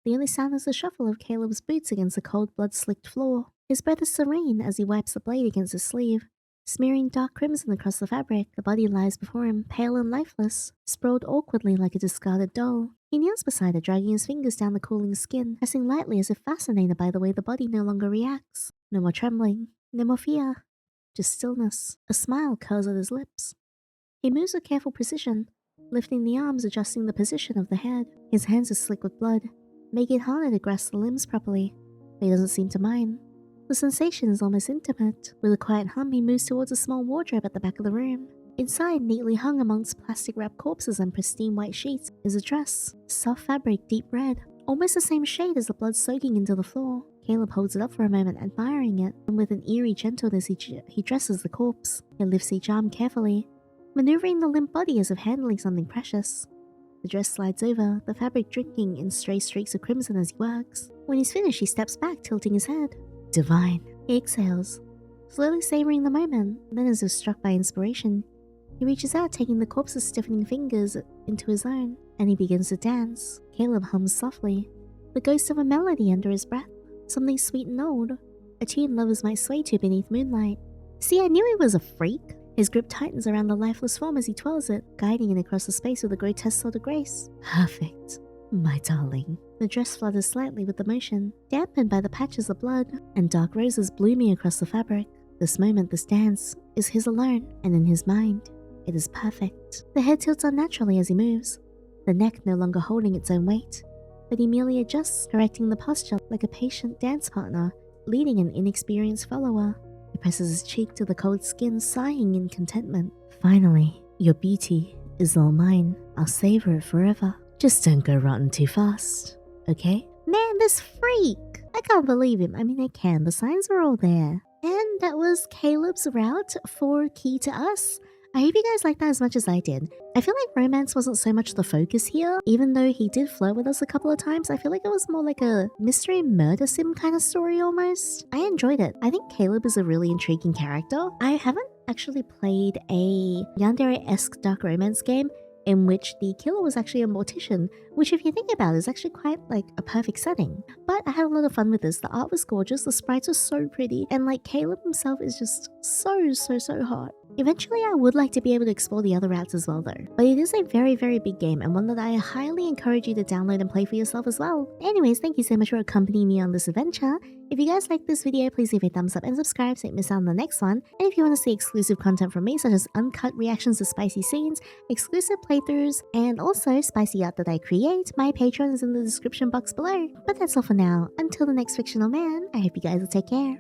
The only sound is the shuffle of Caleb's boots against the cold, blood-slicked floor. His breath is serene as he wipes the blade against his sleeve. Smearing dark crimson across the fabric, the body lies before him, pale and lifeless, sprawled awkwardly like a discarded doll. He kneels beside her, dragging his fingers down the cooling skin, pressing lightly as if fascinated by the way the body no longer reacts. No more trembling, no more fear, just stillness. A smile curls at his lips. He moves with careful precision, lifting the arms, adjusting the position of the head. His hands are slick with blood, making it harder to grasp the limbs properly, but he doesn't seem to mind. The sensation is almost intimate. With a quiet hum, he moves towards a small wardrobe at the back of the room. Inside, neatly hung amongst plastic-wrapped corpses and pristine white sheets, is a dress. Soft fabric, deep red, almost the same shade as the blood soaking into the floor. Caleb holds it up for a moment, admiring it, and with an eerie gentleness he dresses the corpse. He lifts each arm carefully, maneuvering the limp body as if handling something precious. The dress slides over, the fabric drinking in stray streaks of crimson as he works. When he's finished, he steps back, tilting his head. Divine. He exhales, slowly savoring the moment. Then, as if struck by inspiration, he reaches out, taking the corpse's stiffening fingers into his own, and he begins to dance. Caleb hums softly, the ghost of a melody under his breath, something sweet and old, a tune lovers might sway to beneath moonlight. See, I knew he was a freak. His grip tightens around the lifeless form as he twirls it, guiding it across the space with a grotesque sort of grace. Perfect, my darling. The dress flutters slightly with the motion, dampened by the patches of blood, and dark roses blooming across the fabric. This moment, this dance, is his alone, and in his mind, it is perfect. The head tilts unnaturally as he moves, the neck no longer holding its own weight, but he merely adjusts, correcting the posture like a patient dance partner, leading an inexperienced follower. He presses his cheek to the cold skin, sighing in contentment. Finally, your beauty is all mine. I'll savor it forever. Just don't go rotten too fast, okay? Man, this freak! I can't believe him. I mean, I can. The signs were all there. And that was Caleb's route for Key to Us. I hope you guys liked that as much as I did. I feel like romance wasn't so much the focus here, even though he did flirt with us a couple of times. I feel like it was more like a mystery murder sim kind of story almost. I enjoyed it. I think Caleb is a really intriguing character. I haven't actually played a yandere-esque dark romance game in which the killer was actually a mortician, which if you think about it is actually quite like a perfect setting. But I had a lot of fun with this. The art was gorgeous, the sprites were so pretty, and like Caleb himself is just so hot. Eventually I would like to be able to explore the other routes as well though, but it is a very big game and one that I highly encourage you to download and play for yourself as well. Anyways, thank you so much for accompanying me on this adventure. If you guys like this video, please leave a thumbs up and subscribe so you don't miss out on the next one. And if you want to see exclusive content from me, such as uncut reactions to spicy scenes, exclusive playthroughs, and also spicy art that I create, my Patreon is in the description box below. But that's all for now. Until the next fictional man, I hope you guys will take care.